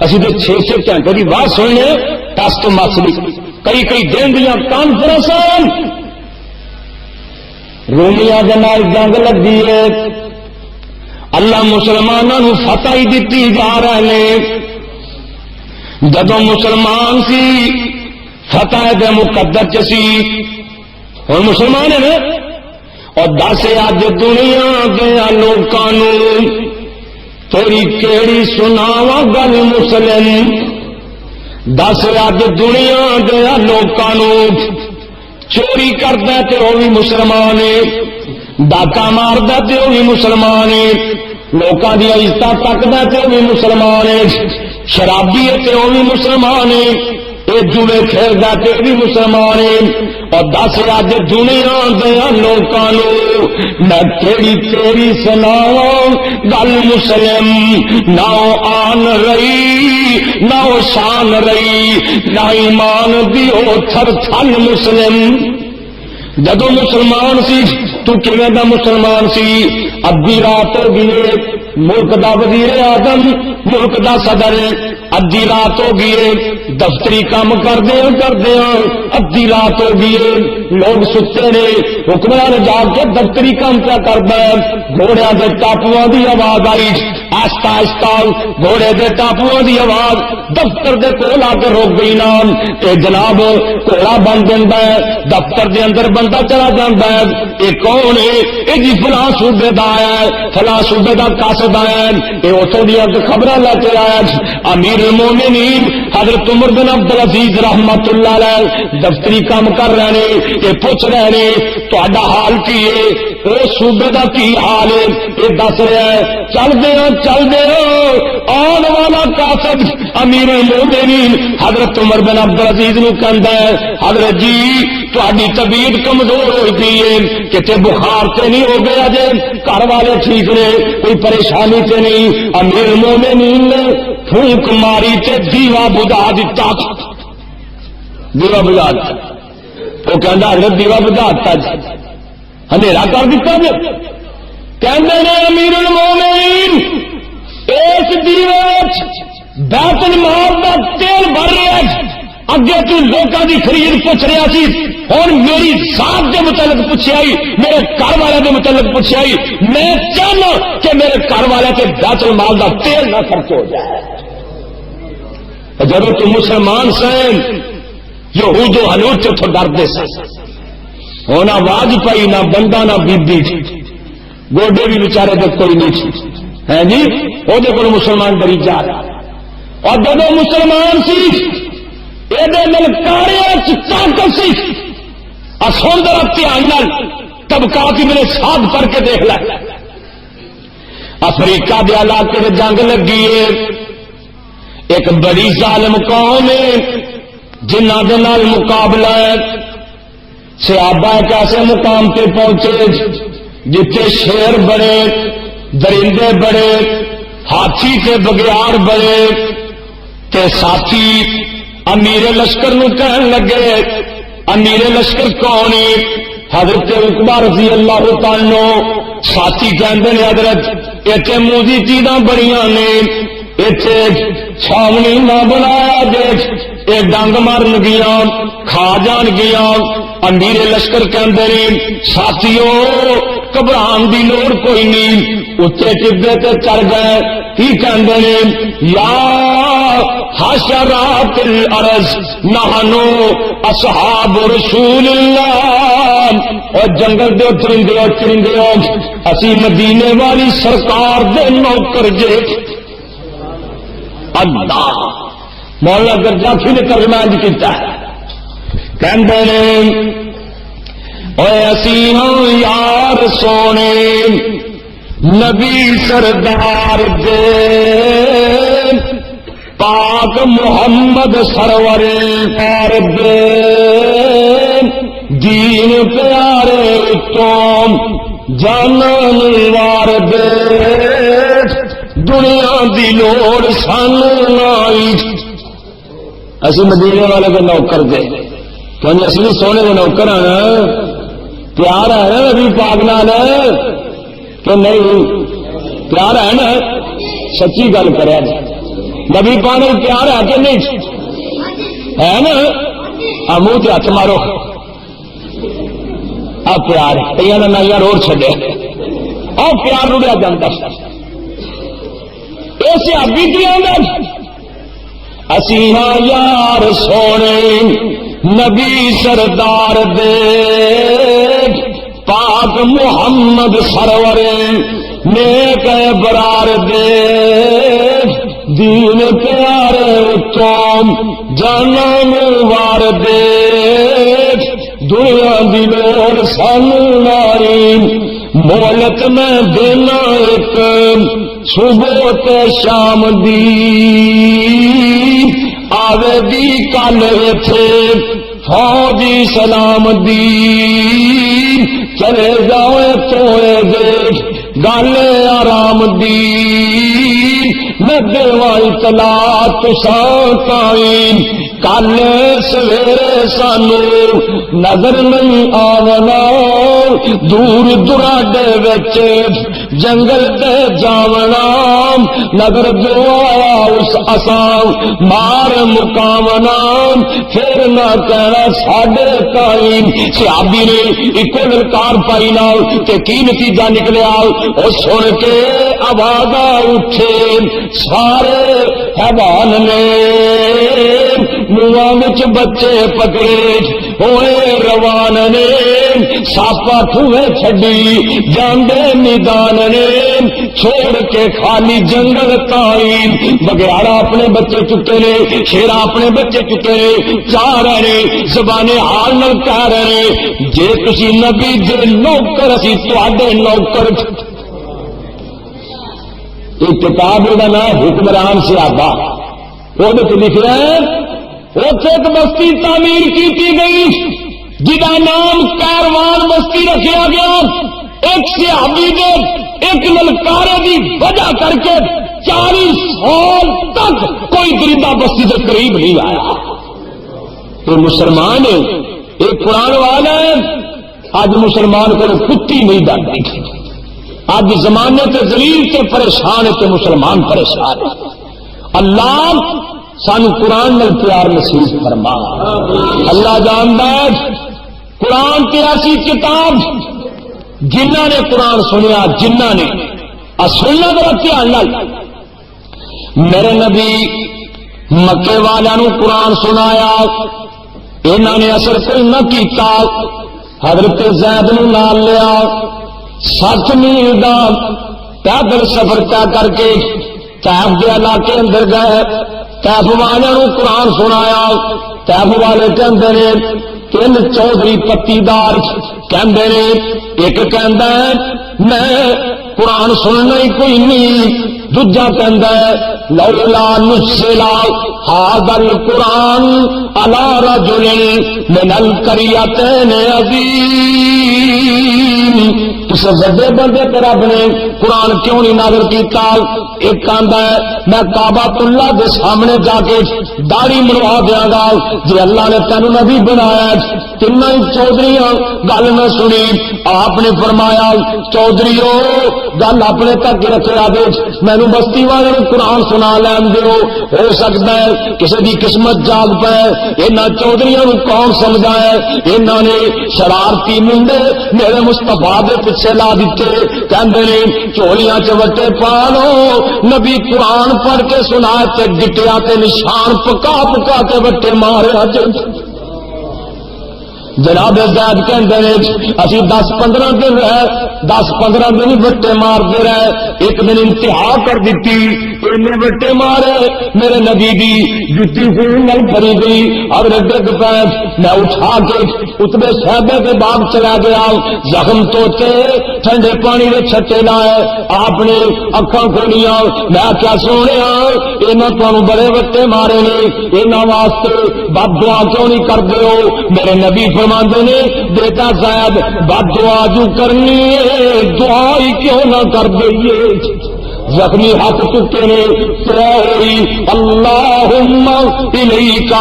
Speaker 1: اسی تو 6 گھنٹے کی بات سننے ٹس تو مس کئی دن دیا کانفرنس رومیاں کے نال جنگ لگی ہے اللہ مسلمانوں فتح ہی دیتی جا رہے ہیں جدو مسلمان سی فتح دے مقدر چسی اور مسلمان ہے اور دس اج دنیا دیا لوگوں تیری کیڑی سناوا گل مسلم دس اج دنیا دیا لوگوں چوری کرتا تے وہ بھی مسلمان ہے، ڈاکا مارتا تے وہ بھی مسلمان ہے، لوگوں کی عزت تکتا تے وہ بھی مسلمان ہے، شرابی ہے تے وہ بھی مسلمان ہے، یہ جوڑے کھیلتا تے وہ بھی مسلمان ہے۔ اور دس اج دنیا دیا لوگوں میں تیری تیری سناواں گل مسلم نہ آن رہی نہ شان رہی نہ ایمان دی او تھر تھل مسلم۔ جدو مسلمان سی تو کیویں دا مسلمان سی؟ ادھی رات ہو گئی ملک دا وزیر اعظم ملک دا صدر، ادھی رات ہو گئی دفتری کام کردے ادھی رات ہو گئی لوگ ستے نے، حکمران جا کے دفتری کام کیا کرتا ہے، گھوڑے دے ٹاپواں دی آواز آئی، آہستہ آہستہ گھوڑے دے ٹاپواں دی آواز دفتر دے کول آ کے روک گئی نام کہ جناب گھوڑا بن جاتا ہے، دفتر دے اندر بندہ چلا جاتا ہے، یہ کون ہے؟ یہ جی فلاں صوبے دا ہے، فلاں صوبے دا قاصد ہے، یہ اتوں دیا خبر لے کے آیا۔ امیر المومنین حضرت عمر بن عبدالعزیز رحمت اللہ علیہ دفتری کام کر رہے ہیں، یہ پوچھ رہے ہیں تہاڈا حال کی ہے، اس صوبے دا کی حال ہے، یہ دس رہا ہے۔ چل دے آن والا قاصد امیر المومنین حضرت عمر بن عبدالعزیز نو کہندا ہے حضرت جی تہاڈی طبیعت کمزور ہوئی پئی ہے، کتے بخار تے نہیں ہو گیا جے، گھر والے ٹھیک نے، کوئی پریشانی تے نہیں؟ امیر المومنین نے پھونک ماری تے دیوا بجھا دتا، دیوا بجھا دتا۔ وہ کہندا حضرت دیوا بجھا دتا جی، اندھیرا کر دیتا جی۔ کہندے نے امیر المومنین اس دیوے بیت المال دا تیل بھر رہا ہے، اگے تو لوگوں کی خرید پوچھ رہا سی، ہوں میری ذات کے متعلق پوچھے آئی، میرے گھر والے کے متعلق پوچھے آئی، میں چاہنا کہ میرے گھر والے کے بیت المال دا تیل نہ خرچ ہو جائے۔ جب تو مسلمان سن یہود و ہنود تو ڈرتے سن، ہونا آواز پائی نہ بندہ نہ بی بی، گوڈے بھی بچارے تک کوئی نہیں تھی ہے جی، وہ کو مسلمان ڈری جا رہا۔ اور جب مسلمان سی یہ ملکارے طاقت سی، سن در دھیان طبقات ابن سعد پڑھ کے دیکھ لے، افریقہ کے علاقے میں جنگ لگی ہے، ایک بڑی ظالم قوم ہے جنہ کے نال مقابلہ ہے، صحابہ ایک ایسے مقام پہ پہنچے جتنے شیر بڑے، درندے بڑے، ہاتھی کے بگیار بڑے، تے ساتھی امیر لشکر نو کہن لگے امیر لشکر کون ہے؟ حضرت عقبہ رضی اللہ تعالی عنہ۔ ساتھی کہندے نے حضرت ایتھے موزی چیزاں بڑیاں نے، ایتھے چھاونی نہ بنایا دیکھ، یہ ڈنگ مارن گیا کھا جان گیا۔ امیر لشکر کہندے نے ساتھیو گھبران دی لوڑ کوئی نہیں، اتنے ٹبے تے چڑھ گئے، کی کہندے نے یا حشرات الارض نحنو اصحاب رسول اللہ، اور جنگل دے چرندے اسی مدینے والی سرکار دے نوکر جے۔ اللہ مولانا گرجافی نے ترجمہ کیتا ہے، کہندے نے اے اسی ہاں یار سونے نبی سردار دے پاک محمد سرور پار دے دین پیارے اتم جانن وار دے دنیا دی لوڑ سان لائی۔ اسی مدینے والے کو نوکر دے تو اصلی سونے کے نوکر آنا پیار ہے نا نبی پاک نال کہ نہیں؟ پیار ہے نا، سچی گل کرے نبی پاک نال پیار ہے کہ نہیں؟ ہے نا؟ منہ سے ہاتھ مارو، آ پیار کئی نہ روڑ چڈے، آ پیار رڑیا جاتا ایسے ابھی دیا اسی ہاں یار سونے نبی سردار دے پاک محمد سرور نیک برار دے دین پیارے اتم
Speaker 2: جانا وار دے دنیا دی لوڑ سانو ناری مہلت میں دینا ایک صبح تے شام دی آوے دی کل تھے فوجی سلام دی چلے جاؤ توڑے دیکھ گل آرام دی ندوا اطلاع تساں تائیں کل سویرے سانو نظر نہیں آونا دور دراڈے وچ جنگل تے جاونا نظر جو آیا اس اساں مار مکاونا پھر نہ کہنا ساڈے تائیں صحابی نے ایک للکار پائی نال کہ کی نتیجہ نکلیا او سن کے آواز اٹھے سارے حیوان نے منہ وچ بچے پکڑے ہوئے روان نے ساپا ٹھوئے چھڈی جاندے میدان نے چھوڑ کے خالی جنگل تائیں بگیاڑا اپنے بچے چکے نے شیرا اپنے بچے چکے نے چاہ رہے زبان حال نال کہہ رہے جے تسی نبی دے نوکر اسی تواڈے نوکر. ایک کتاب کا نام حکمران سے آبا وہ لکھ رہے ہیں ایک بستی تعمیر کی گئی جہاں نام کیروان بستی رکھا گیا. ایک صحابی نے ایک للکارے کی وجہ کر کے 40 سال تک کوئی درندہ بستی سے قریب نہیں آیا. تو مسلمان ایک قرآن والا ہے آج مسلمان کو کتی نہیں ڈالتی. آج زمانے تے ذلیل تے پریشان تے مسلمان پریشان ہے. اللہ سانو قرآن میں پیار نصیب فرما. اللہ جاندا ہے قرآن تے ایسی کتاب جنہ نے قرآن سنیا جنہ نے سننا ذرا دھیان نال. میرے نبی مکے والوں قرآن سنایا انہوں نے اثر کوئی نہ کیتا. حضرت زید نو نال لیا 60 میل دا پیدل سفر طے کر کے طیف کے علاقے اندر گئے. طیف والوں قرآن سنایا. طیف والے کہندے نے 3 چودھری پتی دار کہندے نے. ایک کہندا ہے میں قرآن سننا ہی کوئی نہیں. دوجا کہندا ہے لولا نزل ھذا القرآن علی رجل من القریتین عظیم. اس بڑے بندے پر رب نے قرآن کیوں نہیں نازل کیتا. ایک کہندا ہے میں کعبۃ اللہ دے سامنے جا کے داڑھی منوا دیاں گا جی اللہ نے تینوں نبی بنایا. تینوں ہی چودھریاں گل نہ سنی. آپ نے فرمایا چودھریو گل اپنے تک رکھا دے مینوں بستی والے قرآن سنا لین دیو. ہو سکتا ہے کسی دی قسمت جاگ پے. انہاں چودھریاں نوں کون سمجھا ہے؟ انہاں نے شرارتی منڈے میرے مصطفیٰ دے پیچھے لا دیتے. کہندے نے چولیاں چ وٹے پا لو نبی قرآن پڑھ کے سنا تے گٹیا تے نشان پکا پکا کے وٹے مارے. جناب زید کہندے نے اسی 10-15 دن رہے 10-15 دن وٹے مارتے رہے. ایک دن انتہا کر دیتی انہیں وٹے مارے میرے نبی دی جتی خون نال بھری گئی اور ڈگ پے. میں اٹھا کے اتبے صحابہ کے باغ چلا گیا. زخم توتے ٹھنڈے پانی کے چھٹے لائے. آپ نے اکھاں کھولیاں. میں کیا سونے انہاں تانوں بڑے وٹے مارے نے انہاں واسطے بد دعا کیوں نہیں کردے ہو؟ میرے نبی فرماندے نے بیٹا زید بد دعا جو کرنی ہے دعا ہی کیوں نہ کر دئیے. زخمی ہاتھ چکے نے ہوئی اللہم الیک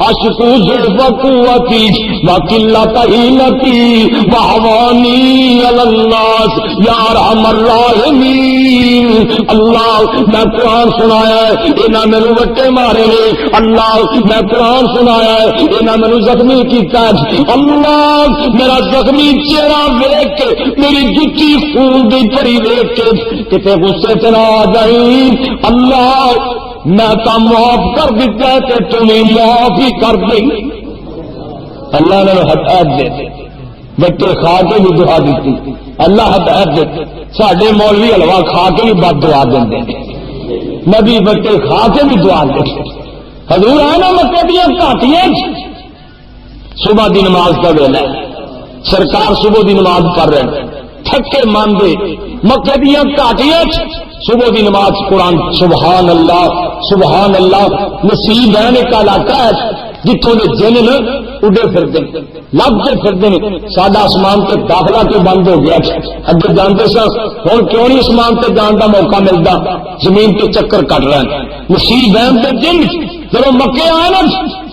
Speaker 2: اشکو ضعف قوتی وقلت حیلتی وحوانی علی الناس یا ارحم الراحمین. اللہ میں قرآن سنایا ہے انہاں مینوں وٹے مارے نے. اللہ میں قرآن سنایا ہے انہاں مینوں زخمی کیتا ہے. اللہ میرا زخمی چہرہ ویکھ کے میری جتی خون دی پری ویکھ کے کتے غصے سے آ جائی. اللہ میں تو معاف کر دیتا ہے کہ تمہیں معاف ہی کر دیں. اللہ نے ہدایت دے بچے کھا کے بھی دعا دیتی. اللہ ہدایت دے. ساڈے مولوی حلوا کھا کے بھی بد دعا دیں. نبی بچے کھا کے بھی دعا دے. حضور آئے نا مکے دیا گھاٹیاں صبح دی نماز کا ویلا ہے، سرکار صبح دی نماز پڑھ رہے ہیں تھکے ماندے مکے دیا گھاٹیاں صبح دی نماز قرآن سبحان اللہ نصیب رہنے کا علاقہ ہے جتوں کے جن اڈے پھرتے لبتے پھرتے ہیں ساڈا آسمان سے داخلہ کیوں بند ہو گیا اگر جانتے سر ہوں کیوں نہیں آسمان سے جان کا موقع ملتا زمین پہ چکر کٹ رہے ہیں نصیب بہن کے جن جب مکے آئے نا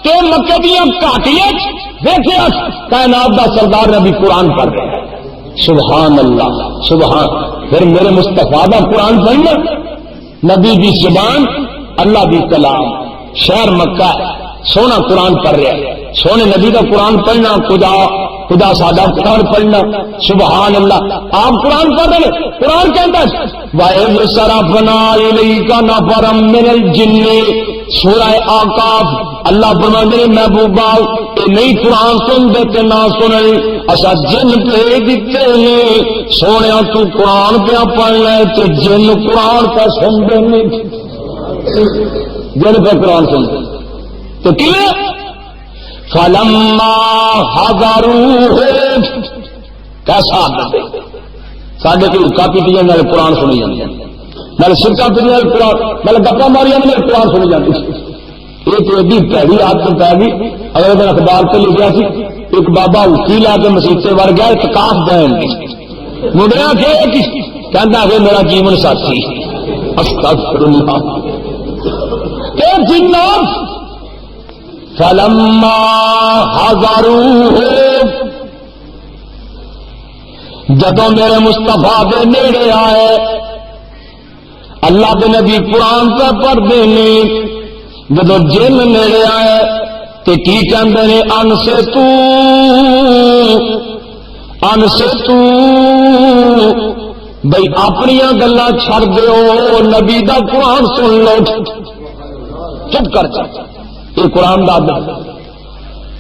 Speaker 2: کہ مکے دیا گھاٹیاں دیکھے کائنات کا سردار نبی قرآن پڑھ رہے ہیں سبحان اللہ سبحان پھر میرے مصطفیٰ دا قرآن پڑھنا نبی دی زبان اللہ دی کلام شہر مکہ سونا قرآن پڑھ رہا ہے سونے نبی کا قرآن پڑھنا خدا سادہ قرآن پڑھنا سبحان اللہ آپ قرآن پڑھ رہے قرآن کہتا ہے وَإِذْ صَرَفْنَا إِلَيْكَ نَفَرًا مِّنَ الْجِنِّ سورہ آقاف اللہ فرماتے ہیں محبوبا کہ نہیں قرآن سن دیتے نہ سنے اچھا جن پہ دیتے ہیں سونے تو قرآن پہ پڑھ لے تو جن قرآن پہ سن دیں جن پہ قرآن سن دیں تو کیوں فلما حضروه کیسا ساڈے کو حکا پیتی جائے قرآن سنی جاتی نال سرکا پیتی قرآن نال گپا ماری جاتی قرآن سنی جاتی یہ تو ایڈی پیڑی عادت پی گئی اگلے دن اخبار سے لکھا سی ایک بابا اکی لا کے مسیطے وڑ گیا اعتکاف دین مڈیا کہنا ہے میرا جیون ساتھی استغفر اللہ کہ جنات فلما حضروه جدوں میرے مصطفیٰ دے نیڑے آئے اللہ دے نبی قرآن پہ پڑھتے ہیں جدوں جن نیڑے آئے تے کی کہندے نے ان سے تو بھئی اپنیاں گلاں چھڑ دیو نبی دا قرآن سن لو چپ کر جا یہ قرآن دا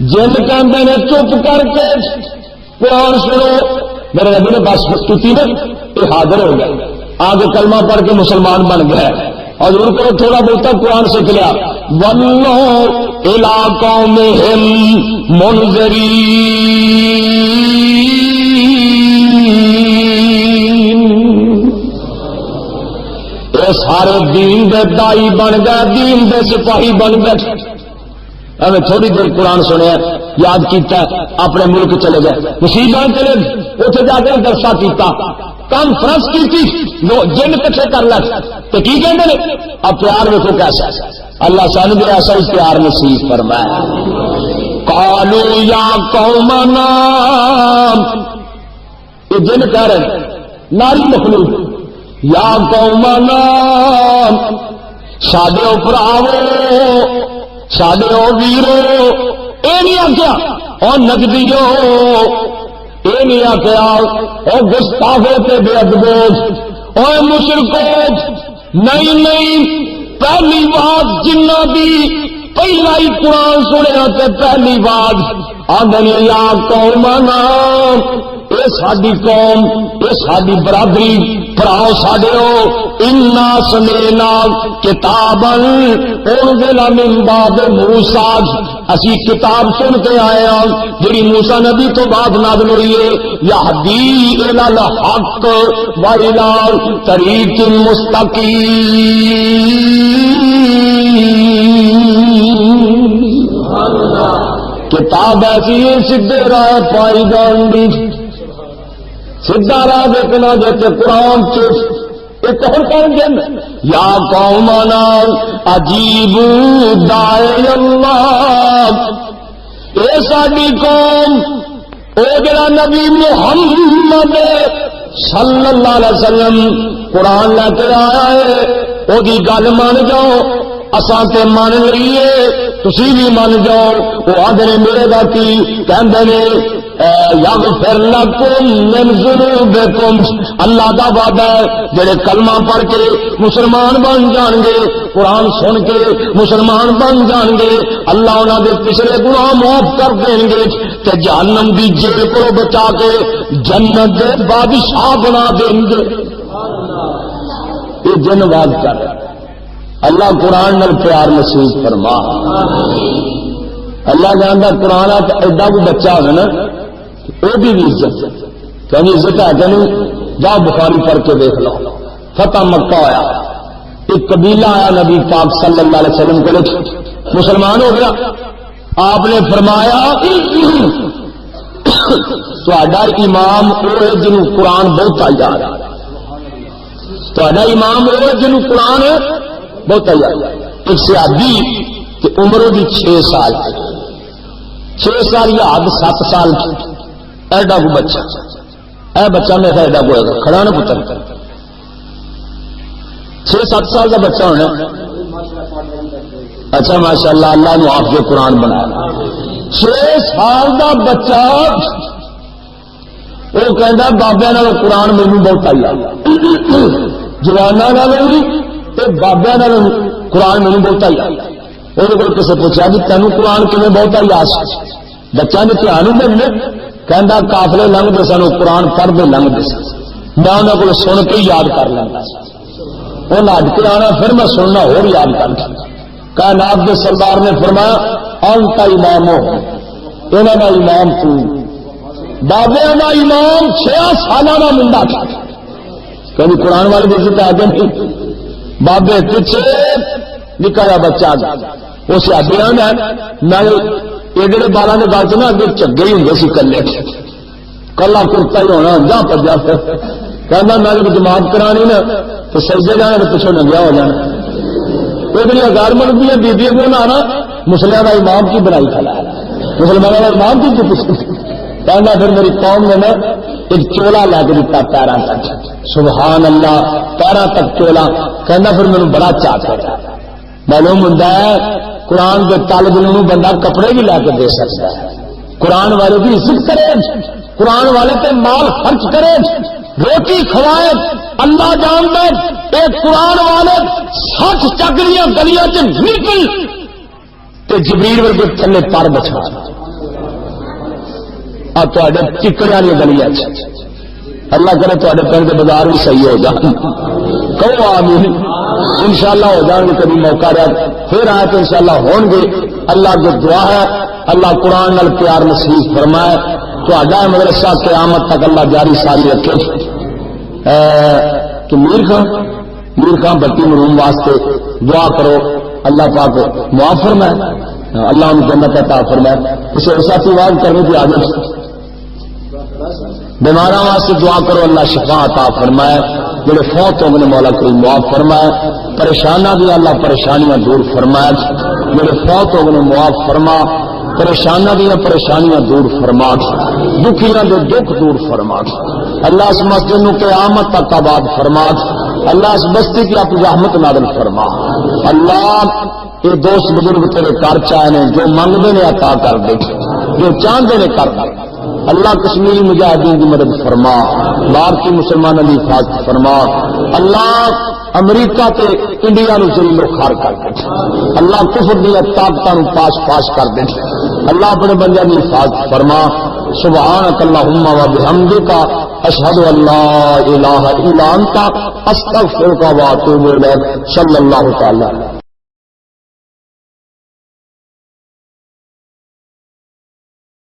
Speaker 2: جن کہندے نے چپ کر کے قرآن سنو میرے نبی نے بس ٹوٹی نا یہ حاضر ہو گئے آگے کلمہ پڑھ کے مسلمان بن گئے اور ضرور کرو تھوڑا بہت قرآن سیکھ لیا وَلَّهُ إِلَىٰ قَوْمِهِمْ مُنذِرِينَ یہ سارے دین دے دائی بن گئے دین دے سپاہی بن گئے ہمیں تھوڑی دیر قرآن سنیا یاد کیتا اپنے ملک چلے گئے مصیبت چلے اتنے جا کے درسا کیتا کانفرنس کی جن کٹھے کر لگ تو کی کہتے ہیں اب پیار دیکھو کیسا اللہ سانو بھی ایسا ہی پیار نصیب فرمایا قالوا یا قومنا یہ جن کہہ رہے ہیں ناری مخلوق یا قومنا ساڈے پراو ساڈے ویرو یہ نہیں آخیا اور نقدیو یہ نہیں آخیا اور گستاخو تے بے ادبو اور مشرکو نہیں پہلی بات جنہ دی پہلا ہی قرآن سنیا تے پہلی بات آدھے یا قومنا اے ساڈی قوم اے ساڈی برادری پراؤ ساڈیو انا سمینا کتابا انزل من بعد موسیٰ اسی کتاب سن کے آئے ہیں جڑی موسیٰ نبی تو بعد نازل ہوئی ہے یہدی الی الحق و الی طریق مستقیم کتاب ایسی ہے سیدھے راہ پائی جان دی سیدھا راہ دیکھنا جیسے قرآن ایک اور کون جن یا قومنا عجیبوا داعی اللہ اے ساڈی قوم او جڑا نبی محمد صلی اللہ علیہ وسلم قرآن لے کے آیا ہے او دی گل مان جاؤ اساں تے مان لئیے تسی بھی مان جاؤ وہ آدھے میرے دا کی کہندے نے یغفر لکم من ذنوبکم اللہ دا وعدہ ہے جڑے کلمہ پڑھ کے مسلمان بن جان گے قرآن سن کے مسلمان بن جان گے اللہ انہاں دے پچھلے گناہ معاف کر دیں گے تے جہنم دی جیل کو بچا کے جنت دے بادشاہ بنا دیں گے یہ جن واز کر اللہ قرآن نال پیار نصیب فرما. اللہ جانتا قرآن ایڈا کوئی بچہ ہوگا نا وہ بھی عزت کہیں عزت ہے کہ نہیں. جاؤ بخاری پڑھ کے دیکھ لو. فتح مکہ ہوا, ایک قبیلہ آیا نبی پاک صلی اللہ علیہ وسلم کے مسلمان ہو گیا. آپ نے فرمایا تہاڈا امام وہ ہے جنہوں قرآن بہت آ جا رہا. تہاڈا امام وہ ہے جنہوں قرآن بہت آ جا رہا. ایک صحابی کہ عمر بھی 6 سال 6 سال یا حد 7 سال ایڈا کو بچہ اے بچہ میرا ایڈا کو ہوگا کھڑا نا پتر 6-7 سال کا بچہ ہونا. اچھا ماشاء اللہ اللہ نے آپ کے قرآن بنایا. 6 سال کا بچہ وہ کہہ بابیا نال قرآن مینوں بہت آئی جوانا بابیا نال قرآن مینوں بہت آئی. وہ کسی پوچھا کہ تینوں قرآن کیوں بہت آئی آس بچہ نے دھیان دے کہہ کافلے لنگتے سن قرآن پڑھتے لنگتے سن میں انہوں کو سن کے یاد کر لینا. وہ نٹ کے آنا پھر میں سننا اور یاد کر کائنات کے سردار نے فرمایا انت امام ہو انہوں کا امام تو بابیا کا امام 6 سالوں کا منڈا تھا کبھی قرآن والے بھی عزت آگے نہیں. بابے پیچھے نکا جا بچہ وہ سیادی میں ایڈے 12 کے گل چ اگے چگے ہی ہوں سی کلے کلا کرتا ہی ہونا جا پجا پھر کہنا میں جب جماعت کرانی نا تو سجدے جانا تو پچھوں ننگیا ہو جانا. ایک 1000 منٹ دیا بیبیاں کو آنا مسلمانوں کا امام کی بنائی کھلا مسلمانوں کا امام کی پوچھ کہنا پھر میری قوم نے نا ایک چولا لا کے دیتا پیروں تک سبحان اللہ پیروں تک چولا کہنا پھر میرے بڑا چاہتا ہے. معلوم ہوتا ہے قرآن کے طالب علم بندہ کپڑے بھی لا کے دے سکتا ہے. قرآن والے کی عزت کرے قرآن والے پہ مال خرچ کرے روٹی کھوائے. اللہ جانتا ایک قرآن والے 60 چکریاں گلیاں سے نکل تو جبریل ورگے تھلے پر بچا چکر والی گلیاں. اللہ کرے تے پنڈ کے بازار بھی صحیح ہو جان کہو آمین. انشاءاللہ ہو جان گے کبھی موقع رہا پھر آئے تو انشاءاللہ ہون گے. اللہ کی دعا ہے اللہ قرآن نال پیار نصیب فرمائے. تو مدرسہ قیامت تک اللہ جاری ساری رکھے. کہ میر خان بٹی مرحوم واسطے دعا کرو اللہ پاک معاف فرمائے اللہ ان جنت عطا فرمائے. اسے ایسا آواز کرنے کی عادت بیماراں واسطے دعا کرو اللہ شفا عطا فرمائے. جڑے فوت ہو گئے مولا کوئی معاف فرمائے. پریشانہ بھی اللہ پریشانیاں دور فرمائے. جڑے فوت ہو گئے معاف فرما. پریشانہ دیا پریشانیاں دور فرما. دکھیاں دے دکھ دور فرما. اللہ اس مسجد نو قیامت تک آباد فرما. اللہ اس بستی کی اپنی رحمت نازل فرما. اللہ یہ دوست بزرگ تیرے کر چاہے جو منگتے نے عطا کر دے جو چاہتے نے کر دے. اللہ کشمیری مجاہدین کی مدد فرما. بھارتی مسلمانوں کی حفاظت فرما. اللہ امریکہ تے انڈیا نو ذلیل و خوار کر دے. اللہ کفر دی طاقتاں نو پاش کر دے. اللہ اپنے بندیاں کی حفاظت فرما. سبحانک اللہم و بحمدک اشہد ان لا الہ الا انت استغفرک و اتوب الیک. صلی اللہ تعالی